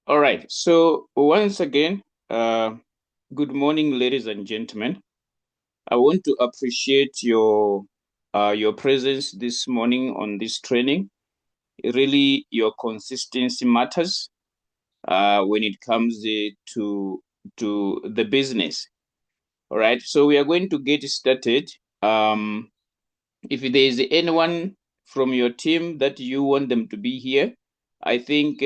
All right. So once again, good morning, ladies and gentlemen. I want to appreciate your presence this morning on this training. Really, your consistency matters when it comes to the business. All right. So we are going to get started. If there is anyone from your team that you want them to be here, I think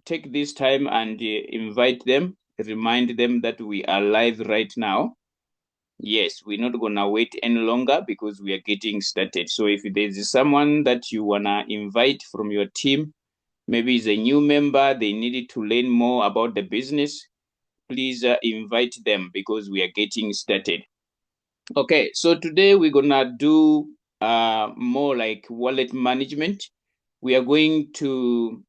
take this time and invite them, remind them that we are live right now. Yes, we're not gonna wait any longer because we are getting started. So if there's someone that you wanna invite from your team, maybe is a new member, they needed to learn more about the business, please invite them because we are getting started. Okay, so today we're gonna do more like wallet management. We are going to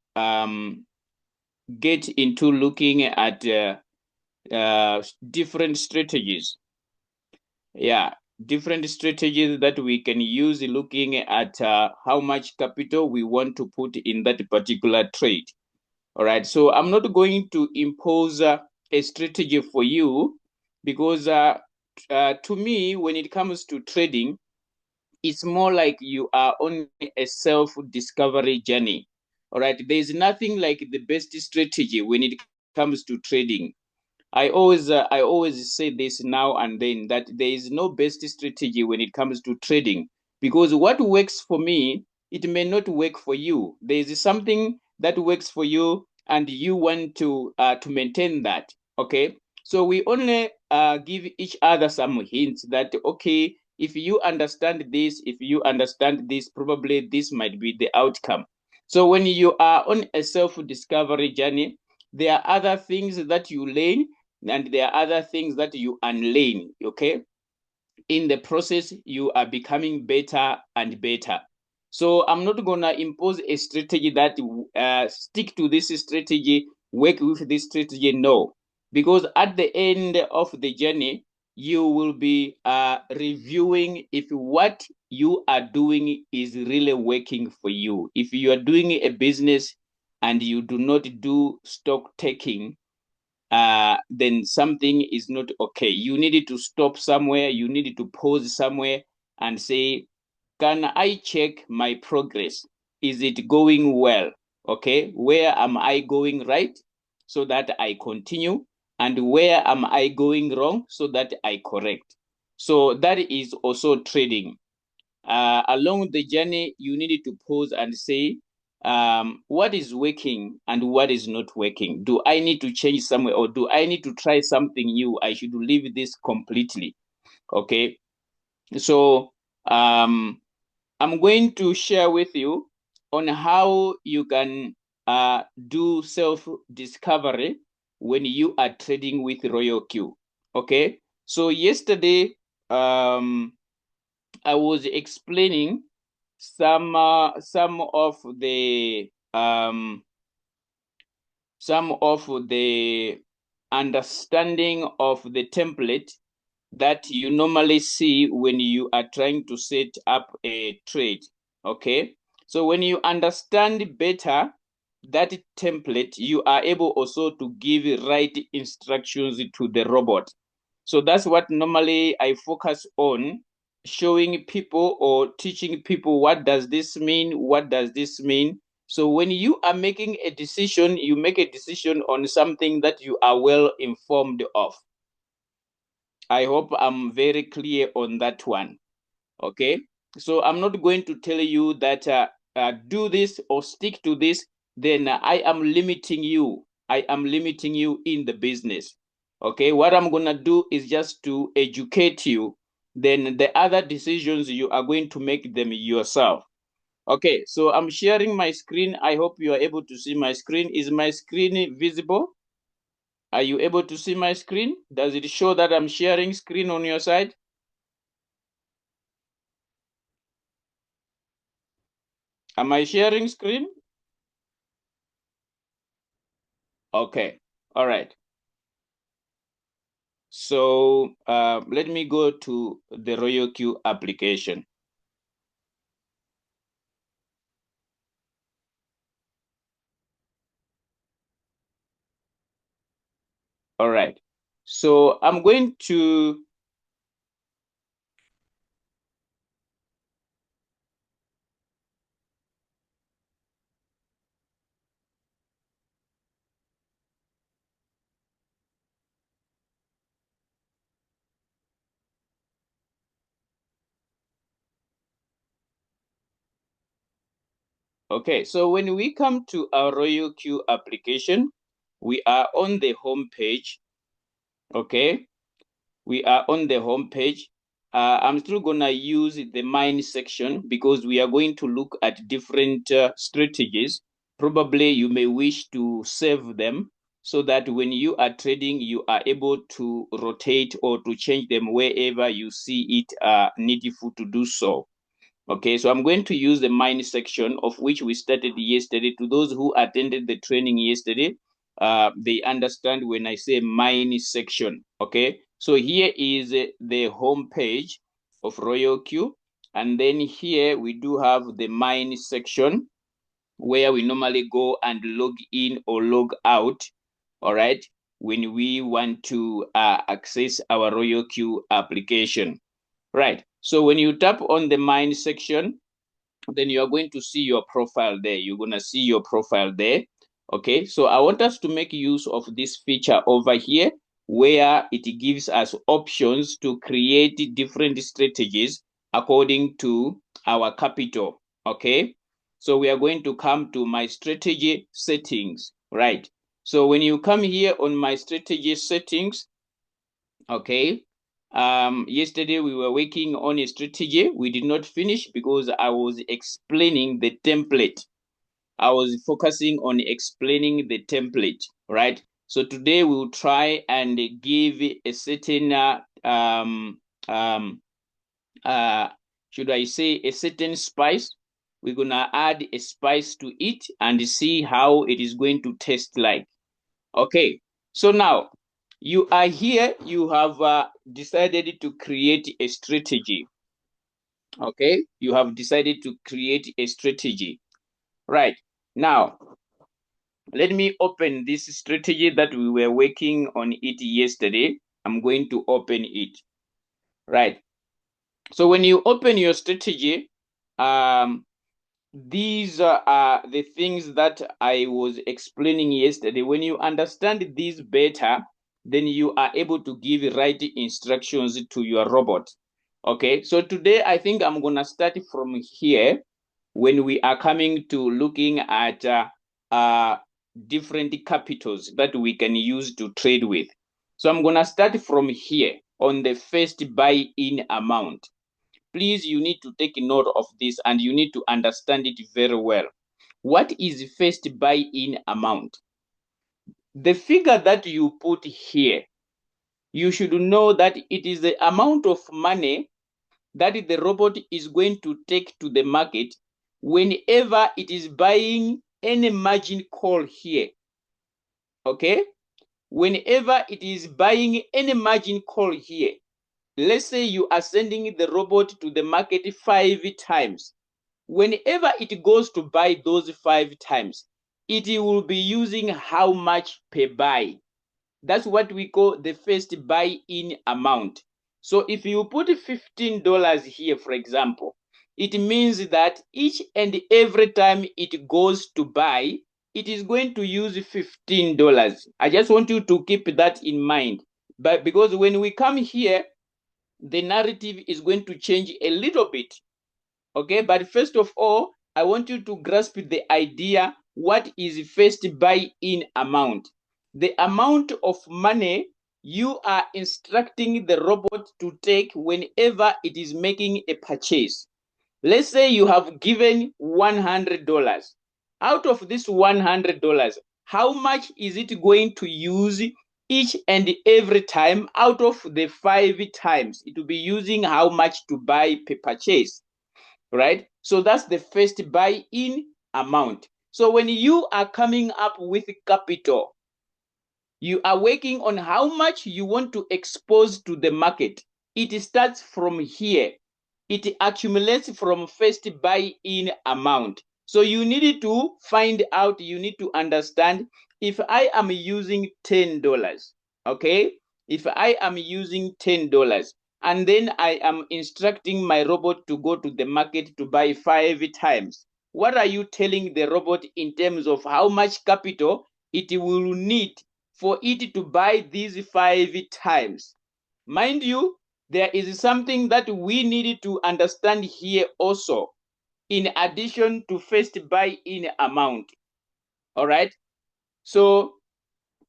get into looking at different strategies. Yeah, different strategies that we can use looking at how much capital we want to put in that particular trade. All right, so I'm not going to impose a strategy for you because to me, when it comes to trading, it's more like you are on a self-discovery journey. All right, there's nothing like the best strategy when it comes to trading. I always say this now and then that there is no best strategy when it comes to trading, because what works for me, it may not work for you. There is something that works for you and you want to maintain that. Okay, so we only give each other some hints that, okay, if you understand this, if you understand this, probably this might be the outcome. So when you are on a self discovery journey, there are other things that you learn and there are other things that you unlearn. Okay, in the process you are becoming better and better. So I'm not gonna impose a strategy that stick to this strategy, work with this strategy. No, because at the end of the journey you will be reviewing if what you are doing is really working for you. If you are doing a business and you do not do stock taking, then something is not okay. You needed to stop somewhere, you needed to pause somewhere and say, can I check my progress? Is it going well? Okay, where am I going right so that I continue? And where am I going wrong so that I correct? So that is also trading. Along the journey, you needed to pause and say, what is working and what is not working? Do I need to change somewhere or do I need to try something new? I should leave this completely. Okay. So I'm going to share with you on how you can do self discovery when you are trading with Royal Q. Okay. So yesterday, I was explaining some of the understanding of the template that you normally see when you are trying to set up a trade. Okay, so when you understand better that template, you are able also to give right instructions to the robot. So that's what normally I focus on, showing people or teaching people what does this mean, what does this mean. So when you are making a decision, you make a decision on something that you are well informed of. I hope I'm very clear on that one. Okay, so I'm not going to tell you that do this or stick to this, then I am limiting you. I am limiting you in the business. Okay, what I'm going to do is just to educate you. Then the other decisions you are going to make them yourself. Okay, so I'm sharing my screen. I hope you are able to see my screen. Is my screen visible? Are you able to see my screen? Does it show that I'm sharing screen on your side? Am I sharing screen? Okay, all right. So let me go to the Royal Queue application. All right. So I'm going to okay. So when we come to our Royal Queue application, we are on the home page. Okay, we are on the home page. I'm still gonna use the mine section because we are going to look at different strategies. Probably you may wish to save them so that when you are trading, you are able to rotate or to change them wherever you see it needful to do so. Okay, so I'm going to use the mine section of which we started yesterday. To those who attended the training yesterday, they understand when I say mine section. Okay, so here is the home page of Royal Q, and then here we do have the mine section where we normally go and log in or log out. All right, when we want to access our Royal Q application. Right. So when you tap on the mine section, then you are going to see your profile there. You're going to see your profile there. Okay, so I want us to make use of this feature over here where it gives us options to create different strategies according to our capital. Okay, so we are going to come to my strategy settings. Right, so when you come here on my strategy settings, okay, yesterday we were working on a strategy. We did not finish because I was explaining the template. I was focusing on explaining the template, right? So today we'll try and give a certain um uh should I say a certain spice. We're gonna add a spice to it and see how it is going to taste like. Okay, so now you are here, you have decided to create a strategy. Okay, you have decided to create a strategy. Right, now let me open this strategy that we were working on it yesterday. I'm going to open it. Right, so when you open your strategy, um, these are the things that I was explaining yesterday. When you understand these better, then you are able to give right instructions to your robot. Okay, so today I think I'm gonna start from here when we are coming to looking at different capitals that we can use to trade with. So I'm gonna start from here on the first buy-in amount. Please, you need to take note of this and you need to understand it very well. What is first buy-in amount? The figure that you put here, you should know that it is the amount of money that the robot is going to take to the market whenever it is buying any margin call here. Okay? Whenever it is buying any margin call here, let's say you are sending the robot to the market 5 times. Whenever it goes to buy those 5 times, it will be using how much per buy? That's what we call the first buy-in amount. So if you put $15 here, for example, it means that each and every time it goes to buy, it is going to use $15. I just want you to keep that in mind. But because when we come here, the narrative is going to change a little bit. Okay, but first of all, I want you to grasp the idea. What is first buy-in amount? The amount of money you are instructing the robot to take whenever it is making a purchase. Let's say you have given $100. Out of this $100, how much is it going to use each and every time? Out of the 5 times, it will be using how much to buy per purchase, right? So that's the first buy-in amount. So when you are coming up with capital, you are working on how much you want to expose to the market. It starts from here. It accumulates from first buy-in amount. So you need to find out, you need to understand, if I am using $10, Okay, if I am using $10 and then I am instructing my robot to go to the market to buy 5 times, what are you telling the robot in terms of how much capital it will need for it to buy these 5 times? Mind you, there is something that we need to understand here also, in addition to first buy in amount. All right, so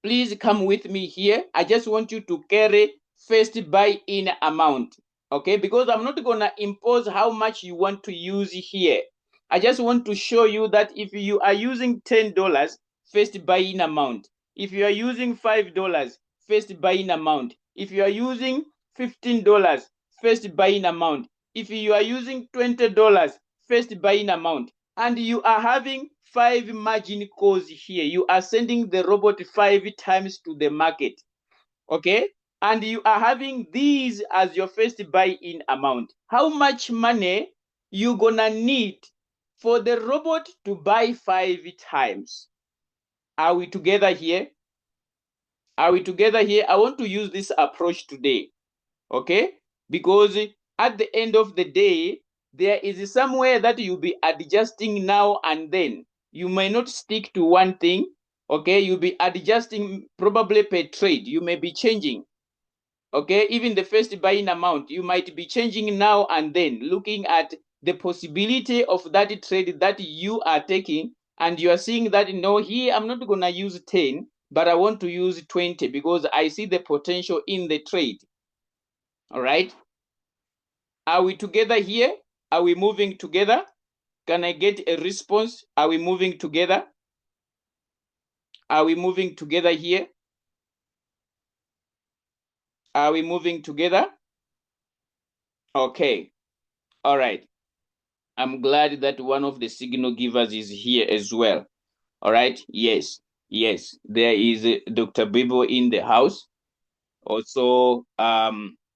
please come with me here. I just want you to carry first buy in amount, okay? Because I'm not gonna impose how much you want to use here. I just want to show you that if you are using $10, first buy in amount. If you are using $5, first buy in amount. If you are using $15, first buy in amount. If you are using $20, first buy in amount. And you are having 5 margin calls here. You are sending the robot 5 times to the market, okay? And you are having these as your first buy-in amount. How much money you gonna need for the robot to buy 5 times? Are we together here? Are we together here? I want to use this approach today, okay? Because at the end of the day, there is somewhere that you'll be adjusting now and then. You may not stick to one thing, okay? You'll be adjusting probably per trade. You may be changing, okay? Even the first buying amount, you might be changing now and then, looking at the possibility of that trade that you are taking, and you are seeing that, no, here I'm not going to use 10, but I want to use 20 because I see the potential in the trade. All right. Are we together here? Are we moving together? Can I get a response? Are we moving together? Are we moving together here? Are we moving together? Okay. All right. I'm glad that one of the signal givers is here as well. All right. Yes. Yes. There is Dr. Bibo in the house. Also,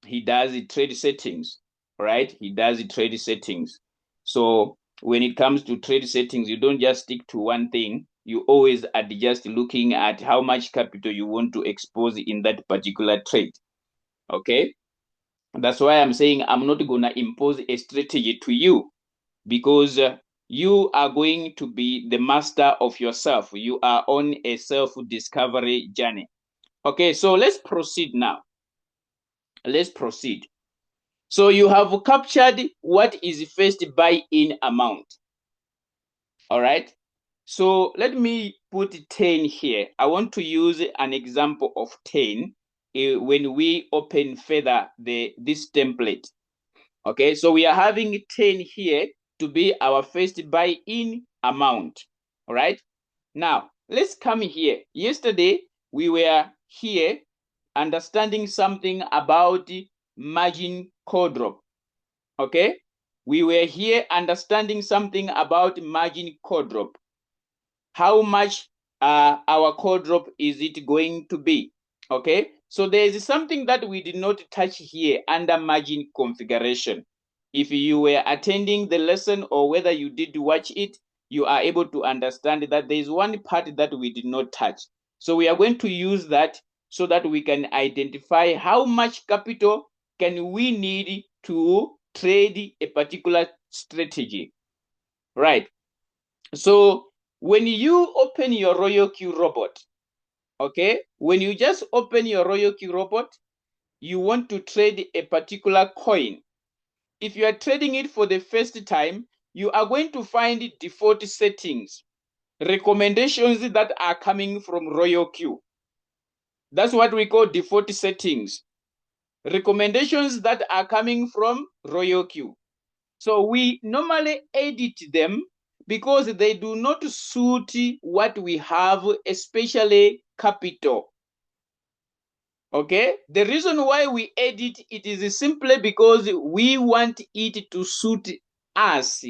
he does the trade settings, right? He does the trade settings. So when it comes to trade settings, you don't just stick to one thing. You always adjust looking at how much capital you want to expose in that particular trade. Okay? That's why I'm saying I'm not going to impose a strategy to you, because you are going to be the master of yourself. You are on a self-discovery journey. Okay, so let's proceed now. Let's proceed. So you have captured what is first buy-in amount. All right. So let me put 10 here. I want to use an example of 10 when we open further this template. Okay, so we are having 10 here to be our first buy-in amount. All right. Now, let's come here. Yesterday, we were here understanding something about margin call drop. Okay, we were here understanding something about margin call drop. How much our call drop is it going to be? Okay, so there is something that we did not touch here under margin configuration. If you were attending the lesson or whether you did watch it, you are able to understand that there is one part that we did not touch. So we are going to use that so that we can identify how much capital can we need to trade a particular strategy, right? So when you open your Royal Q robot, okay, when you just open your Royal Q robot, you want to trade a particular coin. If you are trading it for the first time, you are going to find default settings, recommendations that are coming from Royal Q. That's what we call default settings, recommendations that are coming from Royal Q. So we normally edit them because they do not suit what we have, especially capital. Okay, the reason why we edit it is simply because we want it to suit us.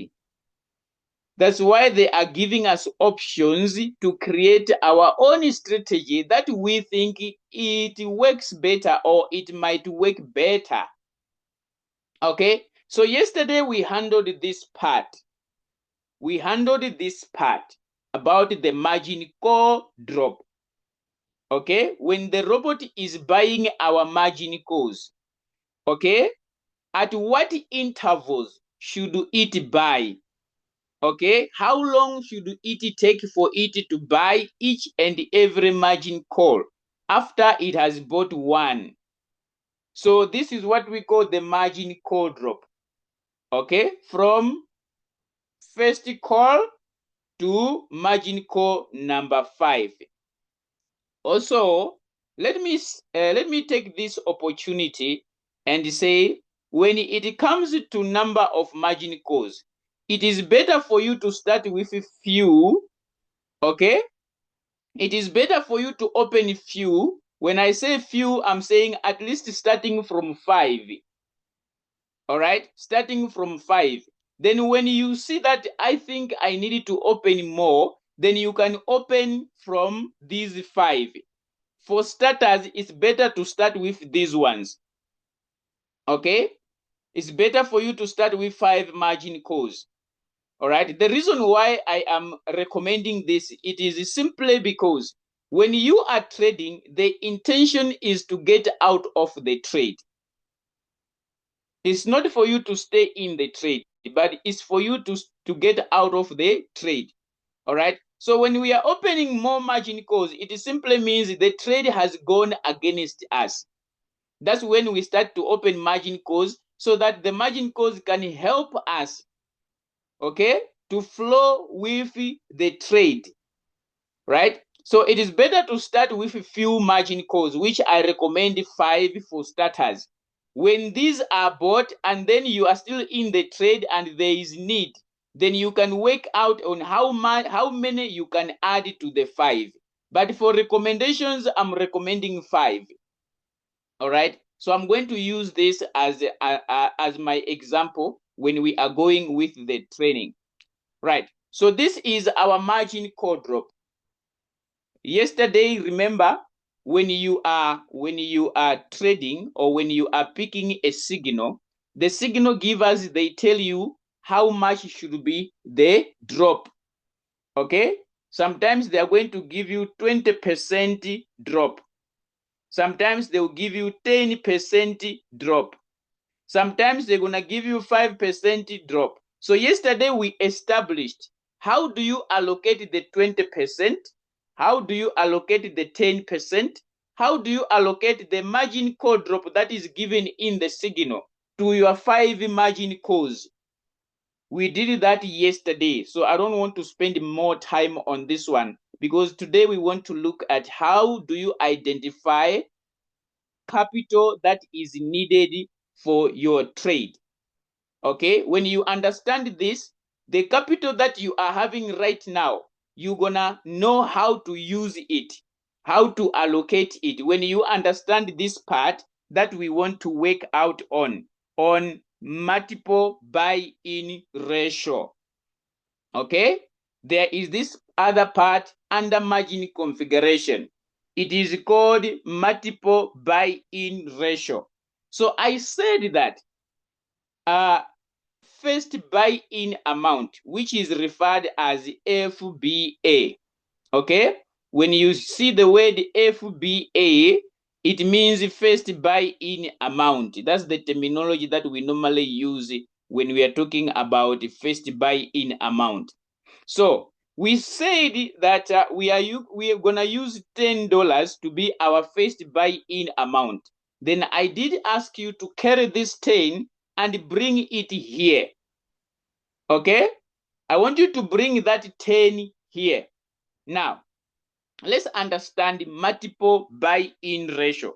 That's why they are giving us options to create our own strategy that we think it works better or it might work better. Okay, so yesterday we handled this part. We handled this part about the margin call drop. Okay, when the robot is buying our margin calls, okay, at what intervals should it buy? Okay, how long should it take for it to buy each and every margin call after it has bought one? So this is what we call the margin call drop. Okay, from first call to margin call number 5. Also, let me take this opportunity and say, when it comes to number of margin calls, it is better for you to start with few. Okay, it is better for you to open few. When I say few, I'm saying at least starting from 5. All right, starting from 5. Then when you see that I think I need to open more, then you can open from these 5. For starters, it's better to start with these ones. Okay, it's better for you to start with 5 margin calls. All right, the reason why I am recommending this, it is simply because when you are trading, the intention is to get out of the trade. It's not for you to stay in the trade, but it's for you to get out of the trade. All right, so when we are opening more margin calls, it simply means the trade has gone against us. That's when we start to open margin calls, so that the margin calls can help us, okay, to flow with the trade, right? So it is better to start with a few margin calls, which I recommend 5 for starters. When these are bought and then you are still in the trade and there is need, then you can work out on how many you can add to the 5. But for recommendations, I'm recommending 5. All right, so I'm going to use this as my example when we are going with the training. Right, so this is our margin call drop. Yesterday, remember, when you are trading, or when you are picking a signal, the signal givers, they tell you how much should be the drop. Okay, sometimes they are going to give you 20% drop. Sometimes they will give you 10% drop. Sometimes they're going to give you 5% drop. So yesterday we established how do you allocate the 20%, how do you allocate the 10%, how do you allocate the margin call drop that is given in the signal to your 5 margin calls. We did that yesterday, so I don't want to spend more time on this one, because today we want to look at how do you identify capital that is needed for your trade. Okay, when you understand this, the capital that you are having right now, you're gonna know how to use it, how to allocate it. When you understand this part that we want to work out on multiple buy-in ratio. Okay, there is this other part under margin configuration. It is called multiple buy-in ratio. So I said that first buy-in amount, which is referred as FBA. Okay, when you see the word FBA, it means first buy-in amount. That's the terminology that we normally use when we are talking about first buy-in amount. So we said that we are gonna use $10 to be our first buy-in amount. Then I did ask you to carry this 10 and bring it here. Okay, I want you to bring that 10 here. Now let's understand multiple buy-in ratio.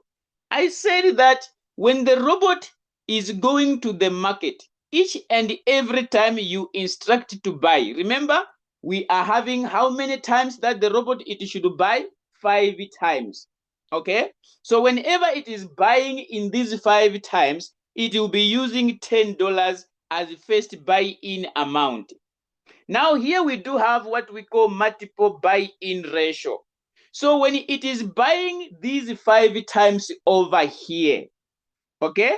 I said that when the robot is going to the market, each and every time you instruct to buy, remember, we are having how many times that the robot it should buy? 5 times. Okay, so whenever it is buying in these 5 times, it will be using $10 as the first buy-in amount. Now here we do have what we call multiple buy-in ratio. So when it is buying these 5 times over here, okay,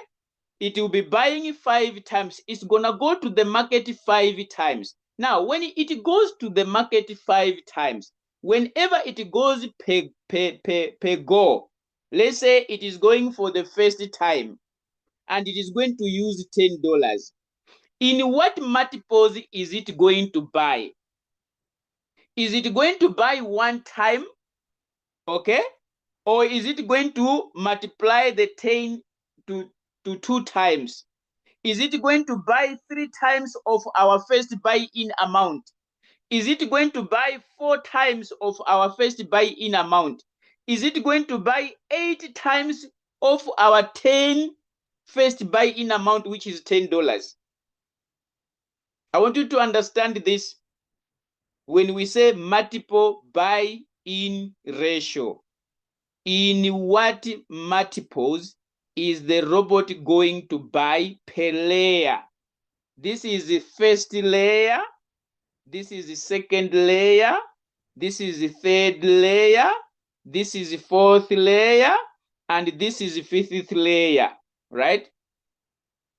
it will be buying 5 times. It's gonna go to the market 5 times. Now when it goes to the market 5 times, whenever it goes per go, let's say it is going for the first time and it is going to use $10. In what multiples is it going to buy? Is it going to buy one time? Okay? Or is it going to multiply the 10 to 2 times? Is it going to buy 3 times of our first buy-in amount? Is it going to buy 4 times of our first buy-in amount? Is it going to buy 8 times of our 10 first buy-in amount, which is $10? I want you to understand this. When we say multiple buy-in ratio, in what multiples is the robot going to buy per layer? This is the first layer, this is the second layer, this is the third layer, this is the fourth layer, and this is the fifth layer, right?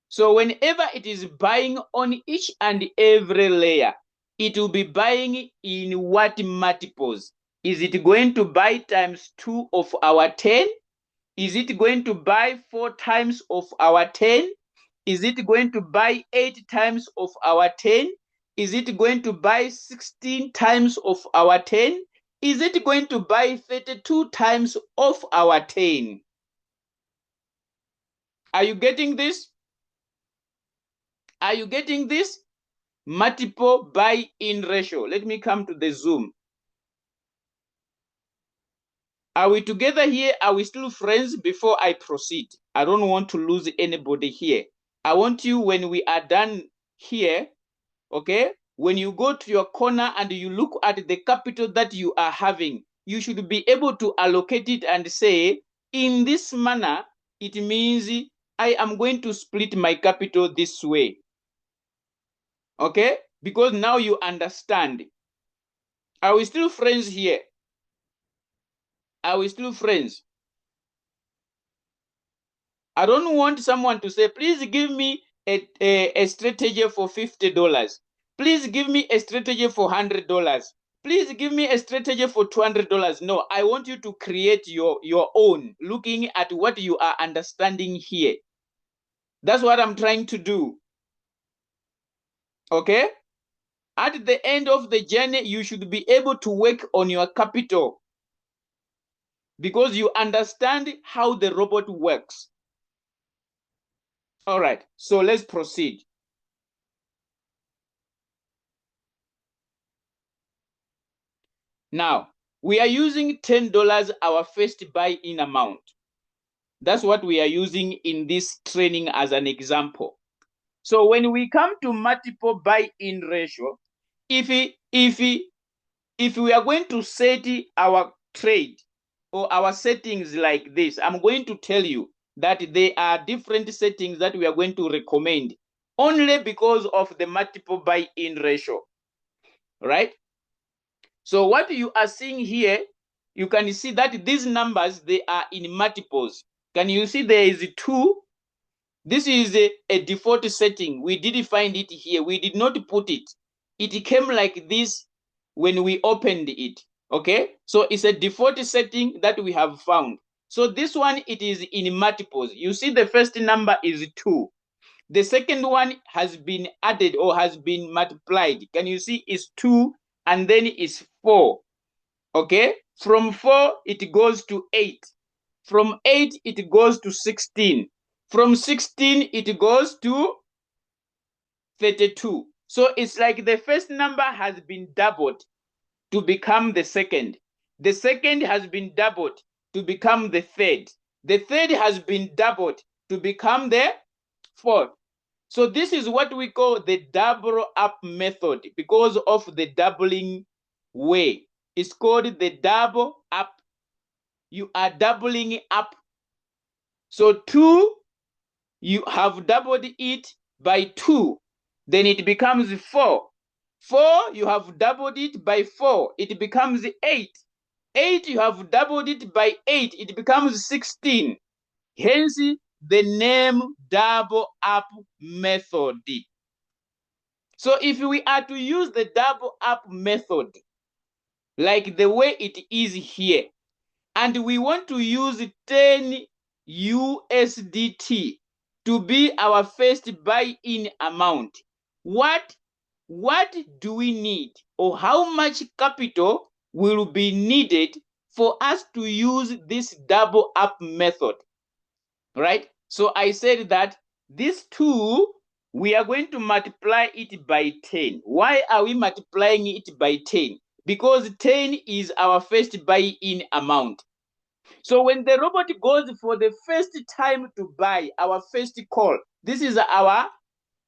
So whenever it is buying on each and every layer, it will be buying in what multiples? Is it going to buy times 2 of our 10? Is it going to buy 4 times of our 10? Is it going to buy 8 times of our 10? Is it going to buy 16 times of our 10? Is it going to buy 32 times of our 10? Are you getting this? Are you getting this? Multiple buy-in ratio. Let me come to the Zoom. Are we together here? Are we still friends before I proceed? I don't want to lose anybody here. I want you, when we are done here, okay, when you go to your corner and you look at the capital that you are having, you should be able to allocate it and say, in this manner, it means I am going to split my capital this way. Okay? Because now you understand. Are we still friends here? Are we still friends? I don't want someone to say, please give me a strategy for $50. Please give me a strategy for $100. Please give me a strategy for $200. No, I want you to create your own, looking at what you are understanding here. That's what I'm trying to do. Okay? At the end of the journey, you should be able to work on your capital because you understand how the robot works. All right, so let's proceed. Now, we are using $10 our first buy-in amount. That's what we are using in this training as an example. So when we come to multiple buy-in ratio, if we are going to set our trade or our settings like this, I'm going to tell you that there are different settings that we are going to recommend only because of the multiple buy-in ratio, right? So what you are seeing here, you can see that these numbers, they are in multiples. Can you see there is 2? This is a default setting. We didn't find it here. We did not put it. It came like this when we opened it. Okay? So it's a default setting that we have found. So this one, it is in multiples. You see the first number is 2. The second one has been added or has been multiplied. Can you see it's 2 and then it's 4. Okay? From 4, it goes to 8. From 8, it goes to 16. From 16, it goes to 32. So it's like the first number has been doubled to become the second. The second has been doubled to become the third. The third has been doubled to become the fourth. So this is what we call the double up method because of the doubling way. It's called the double up. You are doubling up. So 2, you have doubled it by 2. Then it becomes 4. 4, you have doubled it by 4. It becomes 8. 8, you have doubled it by 8. It becomes 16. Hence, the name double up method. So if we are to use the double up method, like the way it is here, and we want to use 10 USDT to be our first buy-in amount, what do we need, or how much capital will be needed for us to use this double up method, right? So I said that this 2, we are going to multiply it by 10. Why are we multiplying it by 10? Because 10 is our first buy-in amount. So when the robot goes for the first time to buy, our first call, this is our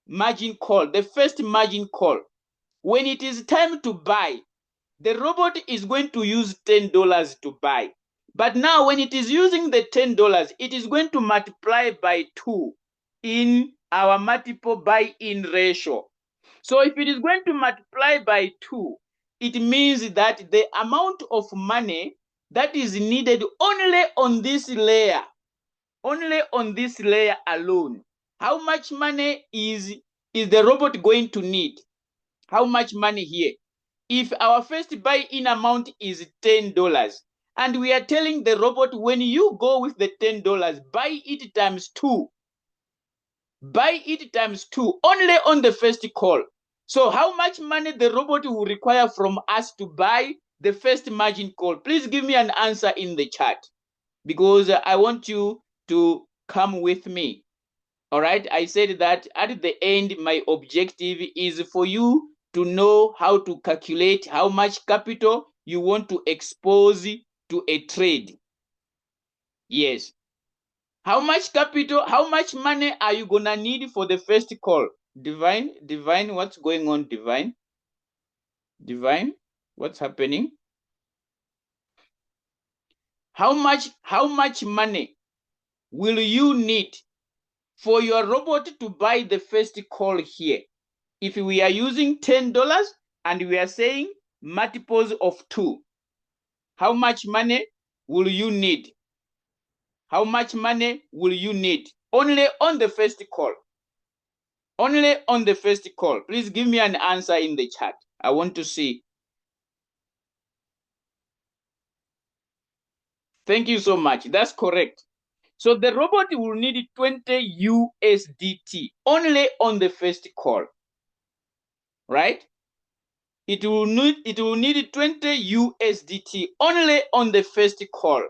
margin call, the first margin call. When it is time to buy, the robot is going to use $10 to buy. But now when it is using the $10, it is going to multiply by 2 in our multiple buy-in ratio. So if it is going to multiply by 2, it means that the amount of money that is needed only on this layer alone, how much money is the robot going to need? How much money here? If our first buy-in amount is $10, and we are telling the robot, when you go with the $10, buy it times 2. Buy it times 2 only on the first call. So how much money the robot will require from us to buy the first margin call? Please give me an answer in the chat, because I want you to come with me. All right, I said that at the end, my objective is for you to know how to calculate how much capital you want to expose to a trade. Yes. How much capital, how much money are you gonna need for the first call? Divine, what's going on, Divine? Divine, what's happening? How much money will you need for your robot to buy the first call here? If we are using $10 and we are saying multiples of 2, how much money will you need? How much money will you need only on the first call? Only on the first call. Please give me an answer in the chat. I want to see. Thank you so much. That's correct. So the robot will need 20 USDT only on the first call, right? It will need 20 USDT only on the first call.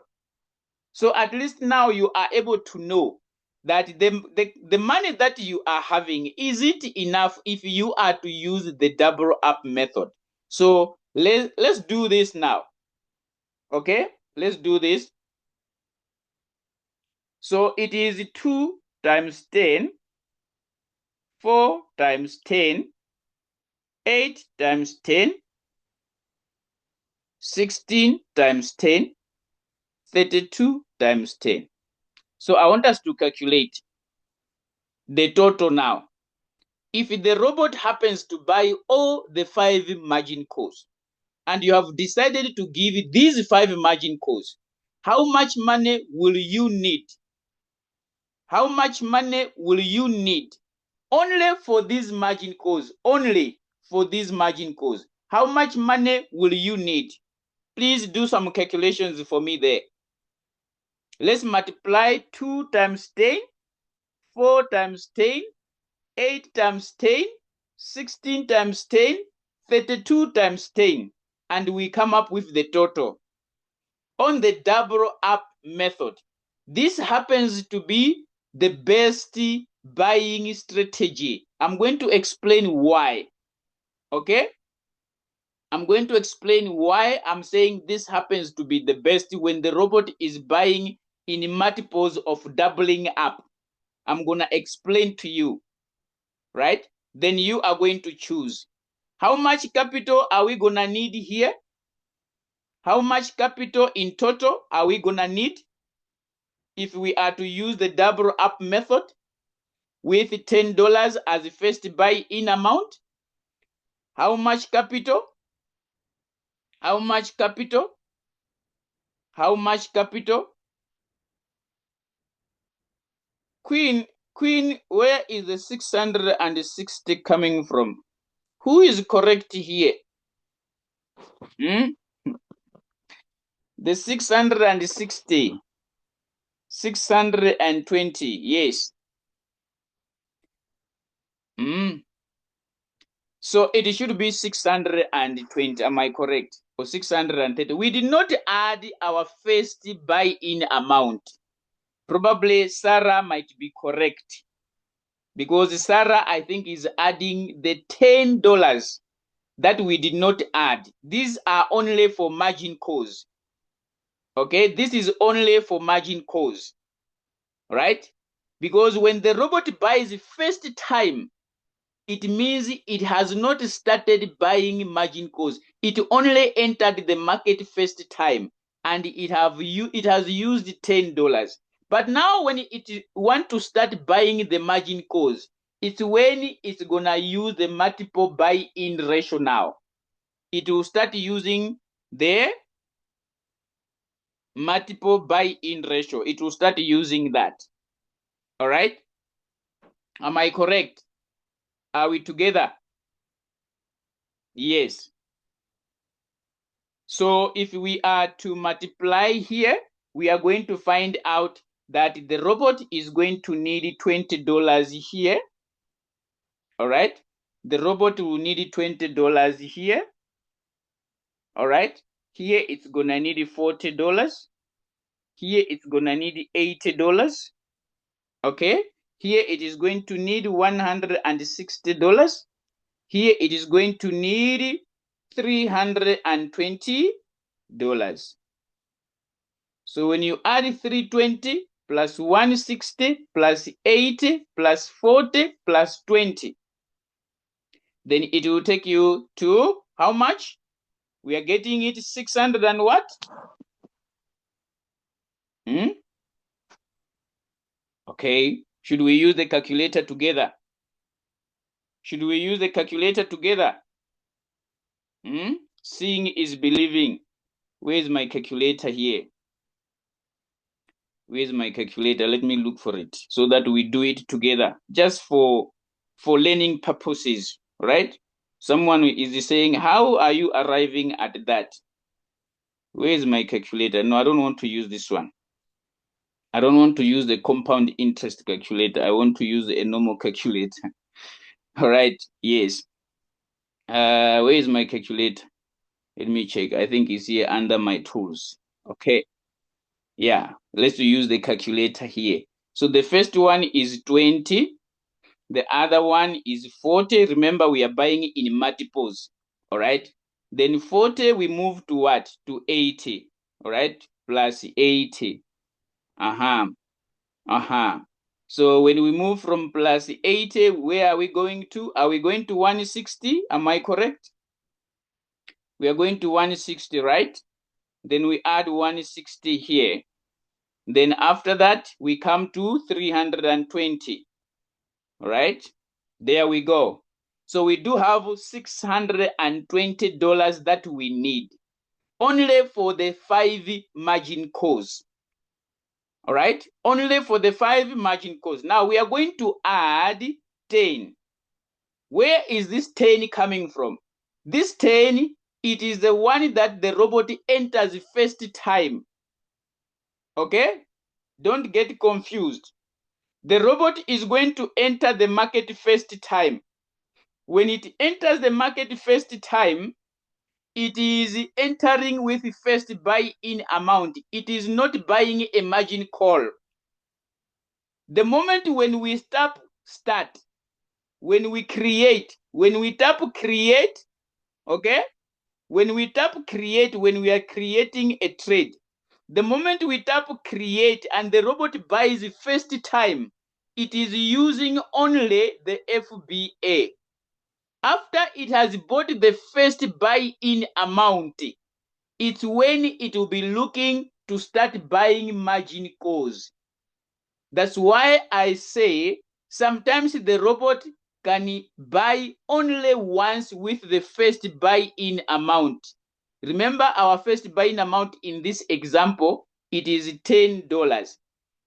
So at least now you are able to know that the money that you are having, is it enough if you are to use the double up method? So let's do this now. Okay, let's do this. So it is 2 times 10, 4 times 10, 8 times 10, 16 times 10, 32 times 10. So I want us to calculate the total now. If the robot happens to buy all the 5 margin calls, and you have decided to give these 5 margin calls, how much money will you need? How much money will you need only for these margin calls? Only for these margin calls. How much money will you need? Please do some calculations for me there. Let's multiply 2 times 10, 4 times 10, 8 times 10, 16 times 10, 32 times 10, and we come up with the total. On the double up method, this happens to be the best buying strategy. I'm going to explain why. Okay? I'm going to explain why I'm saying this happens to be the best when the robot is buying in multiples of doubling up. I'm going to explain to you, right? Then you are going to choose. How much capital are we going to need here? How much capital in total are we going to need if we are to use the double up method with $10 as the first buy-in amount? How much capital? How much capital? How much capital? Queen, where is the 660 coming from? Who is correct here? The 660. 620. Yes. So it should be 620. Am I correct? Or 630? We did not add our first buy-in amount. Probably Sarah might be correct, because Sarah, I think, is adding the $10 that we did not add. These are only for margin calls. Okay, this is only for margin calls, right? Because when the robot buys first time, it means it has not started buying margin calls. It only entered the market first time, and it has used $10. But now when it want to start buying the margin calls, it's when it's gonna use the multiple buy-in ratio. Now it will start using the multiple buy-in ratio. It will start using that. All right, am I correct? Are we together? Yes. So if we are to multiply here, we are going to find out that the robot is going to need $20 here. All right. The robot will need $20 here. All right. Here it's gonna need $40. Here it's gonna need $80. Okay. Here it is going to need $160. Here it is going to need $320. So when you add 320 plus 160 plus 80 plus 40 plus 20, then it will take you to how much? We are getting it 600 and what? Okay, should we use the calculator together? Should we use the calculator together? Seeing is believing. Where's my calculator here? Where's my calculator? Let me look for it so that we do it together, just for learning purposes, right? Someone is saying, how are you arriving at that? Where's my calculator? No, I don't want to use this one. I don't want to use the compound interest calculator. I want to use a normal calculator. All right, yes. Where is my calculator? Let me check. I think it's here under my tools. Okay. Yeah, let's use the calculator here. So the first one is 20. The other one is 40. Remember, we are buying in multiples. All right. Then 40, we move to what? To 80. All right. Plus 80. So when we move from plus 80, where are we going to? Are we going to 160? Am I correct? We are going to 160, right? Then we add 160 here. Then after that, we come to 320. All right, there we go. So we do have $620 that we need only for the 5 margin calls. All right, only for the 5 margin calls. Now we are going to add 10. Where is this 10 coming from? This 10, it is the one that the robot enters first time. Okay, don't get confused. The robot is going to enter the market first time. When it enters the market first time, it is entering with the first buy-in amount. It is not buying a margin call. The moment when we start, when we create, when we tap create, okay? When we tap create, when we are creating a trade, the moment we tap create and the robot buys the first time, it is using only the FBA. After it has bought the first buy-in amount, it's when it will be looking to start buying margin calls. That's why I say sometimes the robot can buy only once with the first buy-in amount. Remember, our first buy-in amount in this example, it is $10,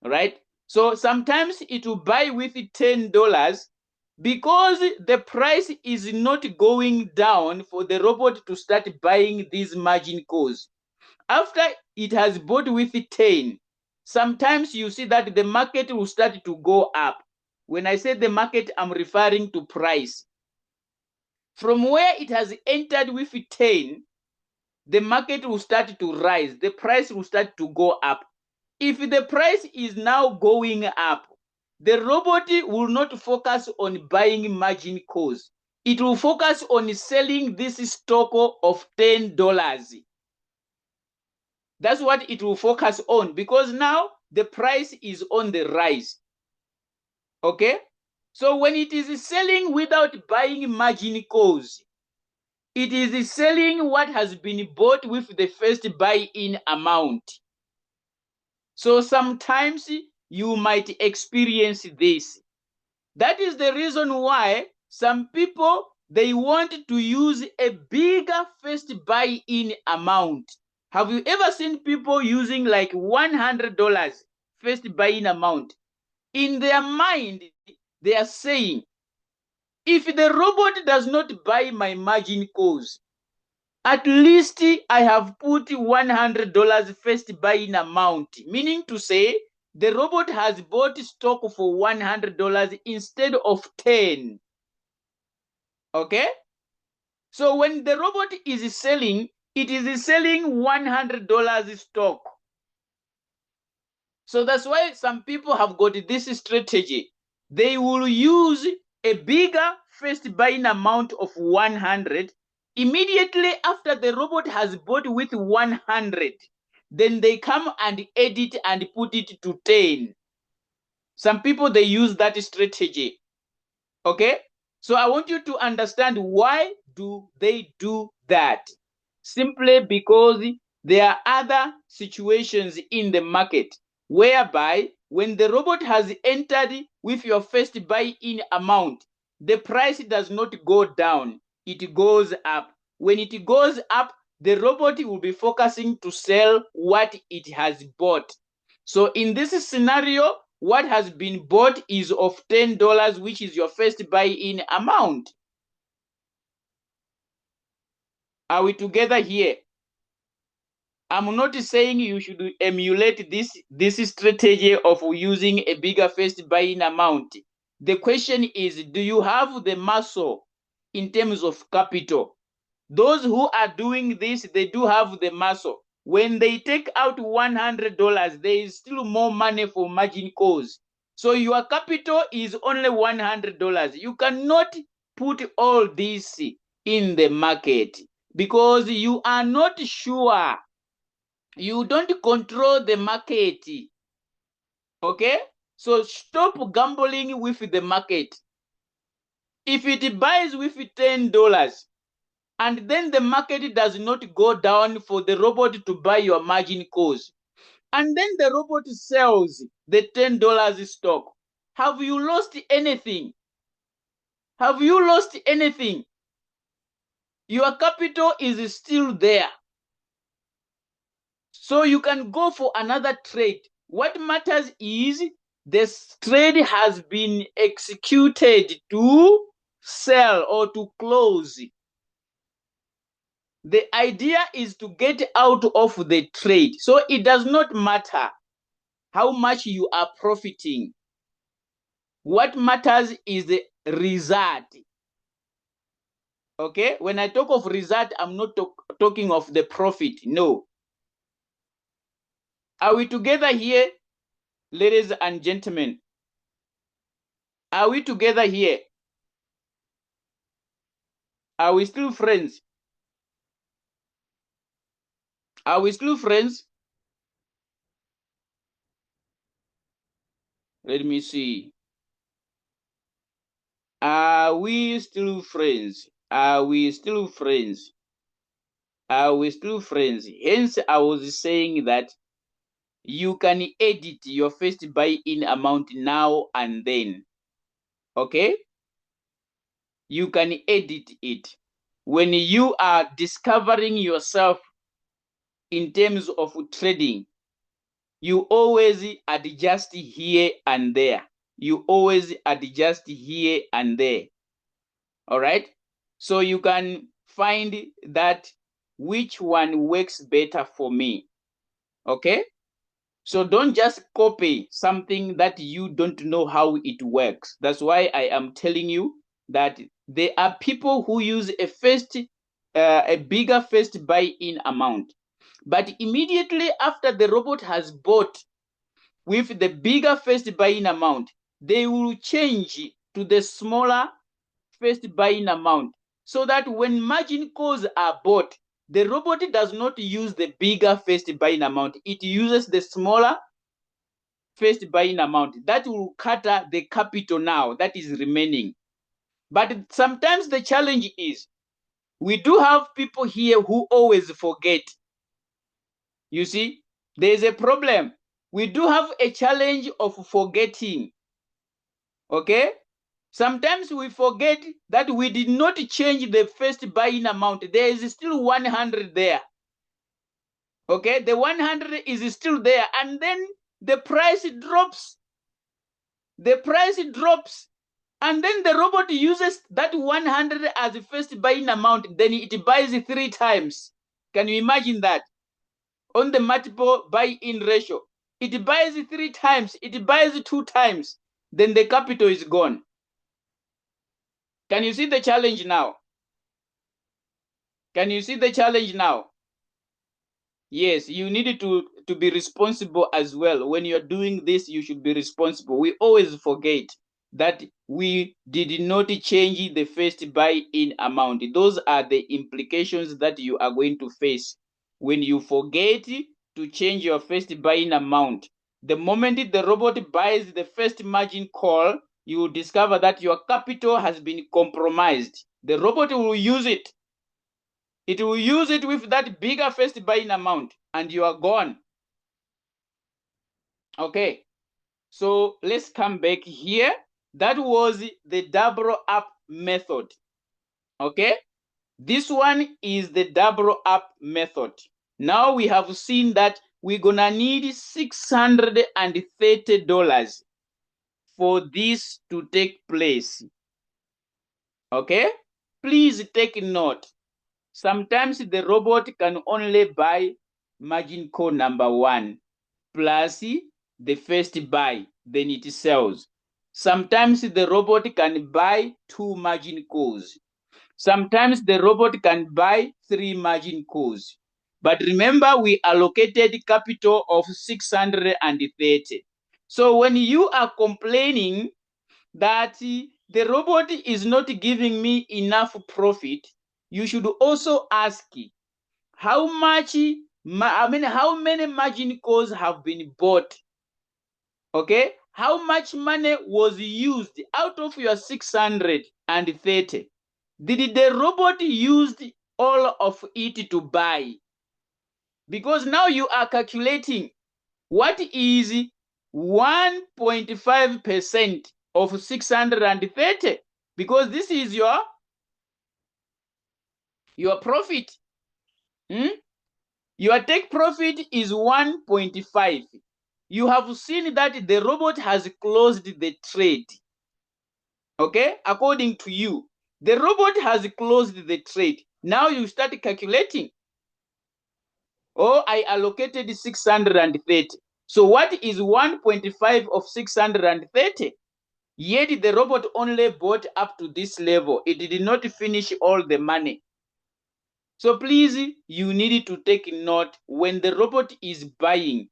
right? So sometimes it will buy with $10 because the price is not going down for the robot to start buying these margin calls. After it has bought with 10, sometimes you see that the market will start to go up. When I say the market, I'm referring to price. From where it has entered with 10, the market will start to rise. The price will start to go up. If the price is now going up, the robot will not focus on buying margin calls. It will focus on selling this stock of $10. That's what it will focus on, because now the price is on the rise. Okay? So when it is selling without buying margin calls, it is selling what has been bought with the first buy-in amount. So sometimes you might experience this. That is the reason why some people, they want to use a bigger first buy-in amount. Have you ever seen people using like $100 first buy-in amount? In their mind, they are saying, if the robot does not buy my margin calls, at least I have put $100 first buy-in amount, meaning to say the robot has bought stock for $100 instead of 10. Okay? So when the robot is selling, it is selling $100 stock. So that's why some people have got this strategy. They will use a bigger first buying amount of 100. Immediately after the robot has bought with 100, then they come and edit and put it to 10. Some people, they use that strategy. Okay? So I want you to understand, why do they do that? Simply because there are other situations in the market whereby when the robot has entered with your first buy-in amount, the price does not go down, it goes up. When it goes up, the robot will be focusing to sell what it has bought. So in this scenario, what has been bought is of $10, which is your first buy-in amount. Are we together here? I'm not saying you should emulate this strategy of using a bigger first buy-in amount. The question is, do you have the muscle in terms of capital? Those who are doing this, they do have the muscle. When they take out $100, there is still more money for margin calls. So your capital is only $100. You cannot put all this in the market because you are not sure. You don't control the market. Okay? So stop gambling with the market. If it buys with $10 and then the market does not go down for the robot to buy your margin calls, and then the robot sells the $10 stock, have you lost anything? Have you lost anything? Your capital is still there. So you can go for another trade. What matters is this trade has been executed to sell or to close. The idea is to get out of the trade. So it does not matter how much you are profiting. What matters is the result. Okay? When I talk of result, I'm not talking of the profit. No. Are we together here, ladies and gentlemen? Are we together here? Are we still friends? Are we still friends? Let me see. Are we still friends? Are we still friends? Are we still friends? Hence, I was saying that you can edit your first buy-in amount now and then. Okay? You can edit it. When you are discovering yourself in terms of trading, you always adjust here and there. You always adjust here and there. All right? So you can find that which one works better for me. Okay? So don't just copy something that you don't know how it works. That's why I am telling you that there are people who use a bigger first buy-in amount. But immediately after the robot has bought with the bigger first buy-in amount, they will change to the smaller first buy-in amount, so that when margin calls are bought, the robot does not use the bigger first buy-in amount. It uses the smaller first buy-in amount. That will cater the capital now that is remaining. But sometimes the challenge is we do have people here who always forget. You see, there's a problem. We do have a challenge of forgetting. Okay? Sometimes we forget that we did not change the first buy-in amount. There is still 100 there. Okay? The 100 is still there. And then the price drops. The price drops. And then the robot uses that 100 as the first buy-in amount. Then it buys 3 times. Can you imagine that? On the multiple buy-in ratio. It buys 3 times. It buys 2 times. Then the capital is gone. Can you see the challenge now? Can you see the challenge now? Yes, you need to be responsible as well. When you're doing this, you should be responsible. We always forget that we did not change the first buy-in amount. Those are the implications that you are going to face when you forget to change your first buy-in amount. The moment the robot buys the first margin call, you will discover that your capital has been compromised. The robot will use it. It will use it with that bigger first buy-in amount, and you are gone. Okay, so let's come back here. That was the double up method. Okay, this one is the double up method. Now we have seen that we're gonna need $630 for this to take place. Okay, please take note. Sometimes the robot can only buy margin call number 1 plus the first buy, then it sells. Sometimes the robot can buy 2 margin calls. Sometimes the robot can buy 3 margin calls. But remember, we allocated capital of 630. So when you are complaining that the robot is not giving me enough profit, you should also ask how much, how many margin calls have been bought. Okay, how much money was used out of your 630? Did the robot use all of it to buy? Because now you are calculating what is 1.5% of 630, because this is your profit. Your take profit is 1.5. You have seen that the robot has closed the trade. Okay, according to you, the robot has closed the trade. Now you start calculating. Oh, I allocated 630. So what is 1.5 of 630? Yet the robot only bought up to this level. It did not finish all the money. So please, you need to take note when the robot is buying,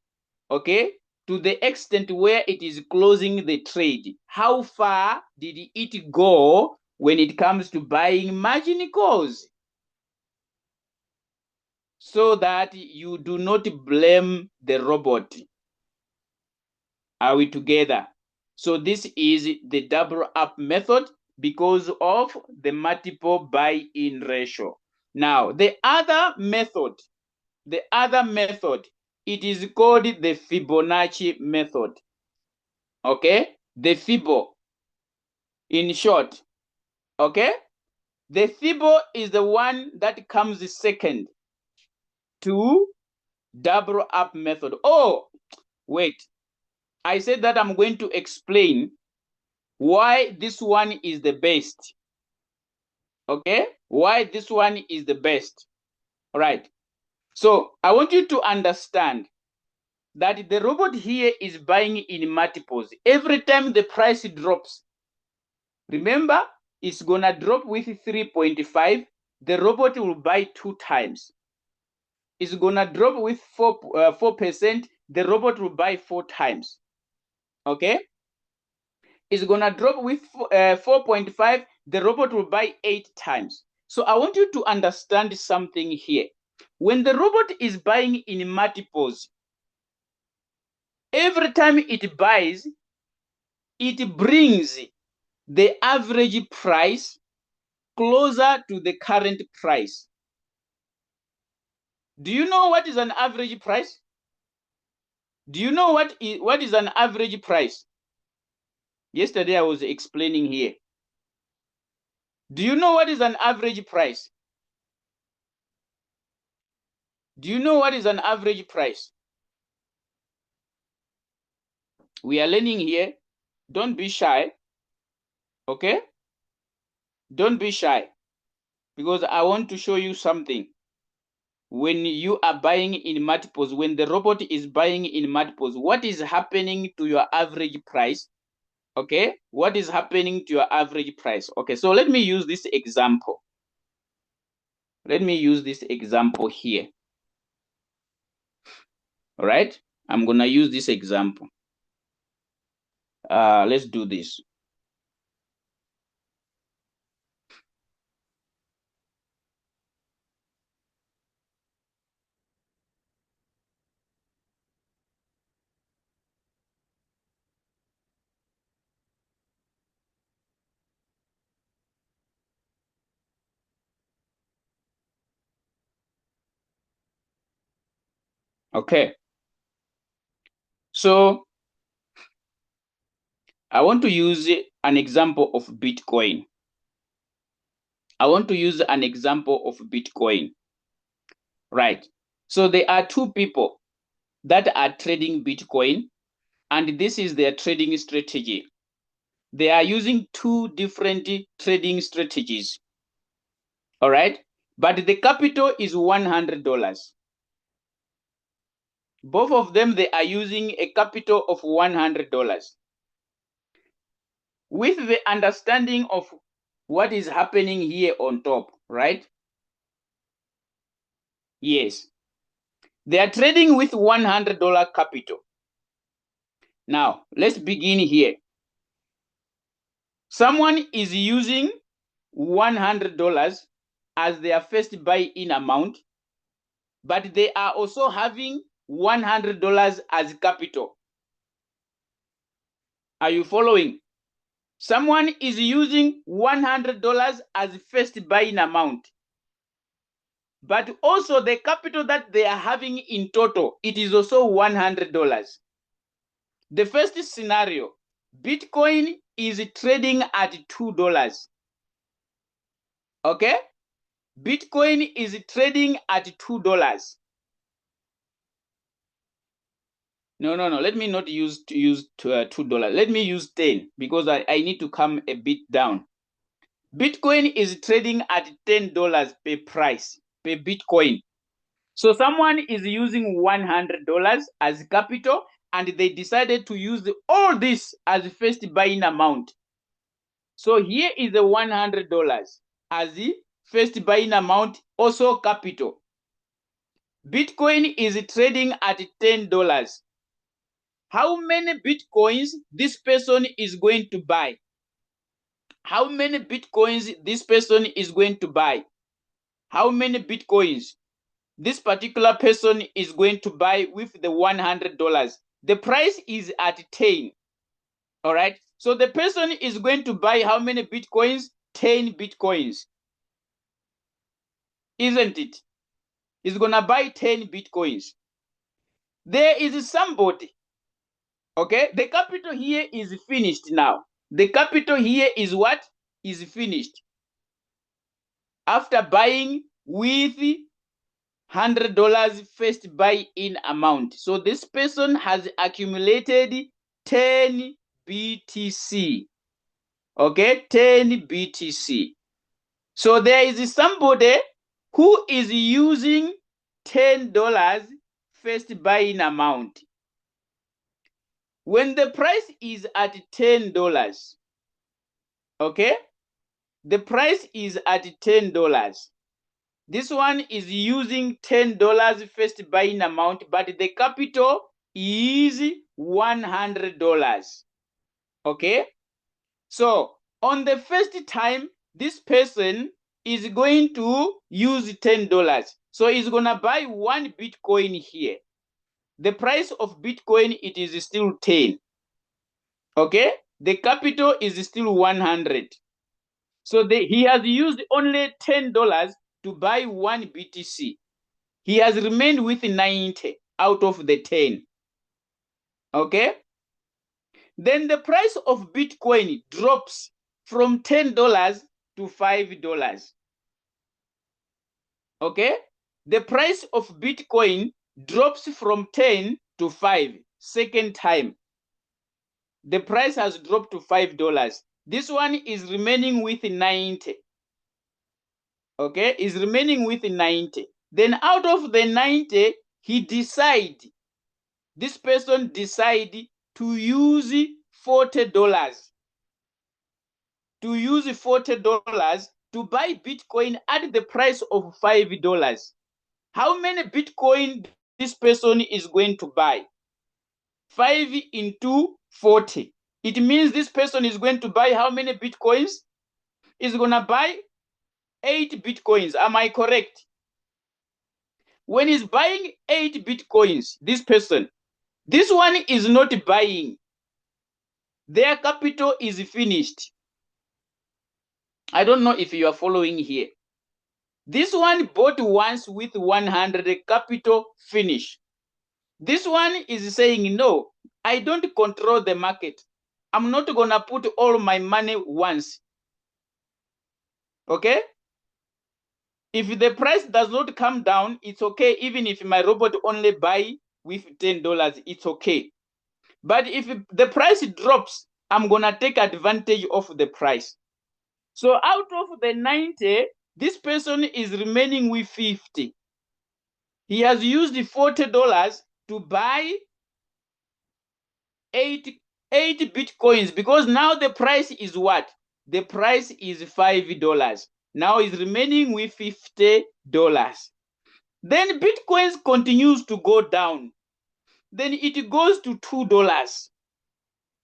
okay, to the extent where it is closing the trade. How far did it go when it comes to buying margin calls? So that you do not blame the robot. Are we together? So this is the double up method because of the multiple buy-in ratio. Now, the other method, it is called the Fibonacci method. Okay? The Fibo, in short. Okay? The Fibo is the one that comes second to double up method. Oh, wait. I said that I'm going to explain why this one is the best. Okay? Why this one is the best. All right. So I want you to understand that the robot here is buying in multiples. Every time the price drops, remember, it's gonna drop with 3.5. The robot will buy 2 times. It's gonna drop with 4%. The robot will buy 4 times. Okay. Is gonna drop with 4.5, the robot will buy 8 times. So I want you to understand something here. When the robot is buying in multiples, every time it buys, it brings the average price closer to the current price. Do you know what is an average price? Do you know what is an average price? Yesterday I was explaining here. Do you know what is an average price? Do you know what is an average price? We are learning here. Don't be shy. Okay? Don't be shy. Because I want to show you something. When you are buying in multiples, when the robot is buying in multiples, what is happening to your average price? Okay? What is happening to your average price? Okay, so let me use this example. Let me use this example here. All right? I'm going to use this example. Let's do this. Okay. So I want to use an example of Bitcoin. I want to use an example of Bitcoin. Right. So there are two people that are trading Bitcoin, and this is their trading strategy. They are using two different trading strategies. All right. But the capital is $100. Both of them, they are using a capital of $100. With the understanding of what is happening here on top, right? Yes. They are trading with $100 capital. Now, let's begin here. Someone is using $100 as their first buy-in amount, but they are also having $100 as capital. Are you following? Someone is using $100 as first buy-in amount, but also the capital that they are having in total, it is also $100. The first scenario, Bitcoin is trading at $2. Okay? Bitcoin is trading at $2. No. Let me not use $2. Let me use 10 because I need to come a bit down. Bitcoin is trading at $10 per price per Bitcoin. So someone is using $100 as capital, and they decided to use all this as first buying amount. So here is the $100 as the first buying amount, also capital. Bitcoin is trading at $10. How many Bitcoins this person is going to buy? How many Bitcoins this person is going to buy? How many Bitcoins this particular person is going to buy with the $100? The price is at 10. All right. So the person is going to buy how many Bitcoins? 10 Bitcoins. Isn't it? He's going to buy 10 Bitcoins. There is somebody. Okay. The capital here is finished now. The capital here is what? Is finished. After buying with $100 first buy-in amount. So this person has accumulated 10 BTC. Okay, 10 BTC. So there is somebody who is using $10 first buying amount. When the price is at $10, okay, the price is at $10. This one is using $10 first buying amount, but the capital is $100. Okay, so on the first time, this person is going to use $10. So he's gonna buy one Bitcoin here. The price of Bitcoin, it is still 10. Okay, the capital is still 100. So he has used only $10 to buy one BTC. He has remained with 90 out of the 10. Okay, then the price of Bitcoin drops from $10 to $5. Okay, the price of Bitcoin drops from 10 to 5. Second time, the price has dropped to $5. This one is remaining with 90. Okay, is remaining with 90. Then out of the 90, this person decide to use $40. To use $40 to buy Bitcoin at the price of $5. How many Bitcoin this person is going to buy? 5 into 40. It means this person is going to buy how many Bitcoins? Is going to buy 8 Bitcoins. Am I correct? When he's buying 8 Bitcoins, this one is not buying. Their capital is finished. I don't know if you are following here. This one bought once with 100, capital finish. This one is saying, no, I don't control the market. I'm not going to put all my money once. Okay? If the price does not come down, it's okay. Even if my robot only buy with $10, it's okay. But if the price drops, I'm going to take advantage of the price. So out of the 90, this person is remaining with 50. He has used $40 to buy 8 Bitcoins, because now the price is what? The price is $5. Now is remaining with $50. Then Bitcoins continues to go down. Then it goes to $2.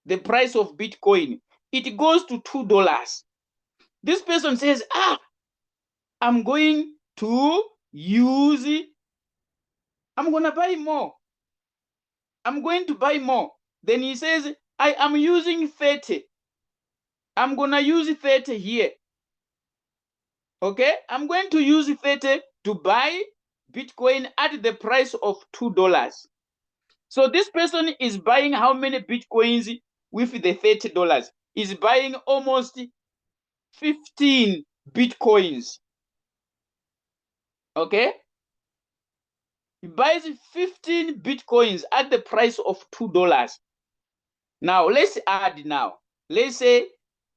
The price of Bitcoin, it goes to $2. This person says, I'm going to buy more. I'm going to buy more. Then he says, I am using 30. I'm going to use 30 here. Okay, I'm going to use 30 to buy Bitcoin at the price of $2. So this person is buying how many Bitcoins with the $30? Is buying almost 15 Bitcoins. Okay, he buys 15 Bitcoins at the price of $2. Now let's add now. Let's say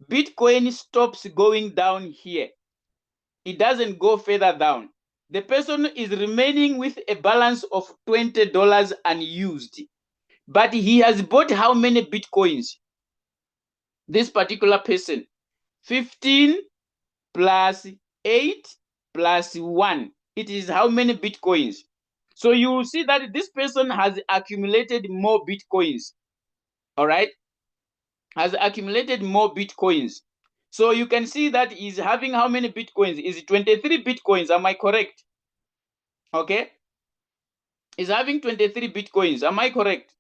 Bitcoin stops going down here. It doesn't go further down. The person is remaining with a balance of $20 unused. But he has bought how many Bitcoins? This particular person, 15 plus 8 plus 1. It is how many Bitcoins? So you will see that this person has accumulated more Bitcoins. All right? Has accumulated more Bitcoins. So you can see that he's having how many Bitcoins? Is 23 Bitcoins. Am I correct? Okay. He's having 23 Bitcoins. Am I correct?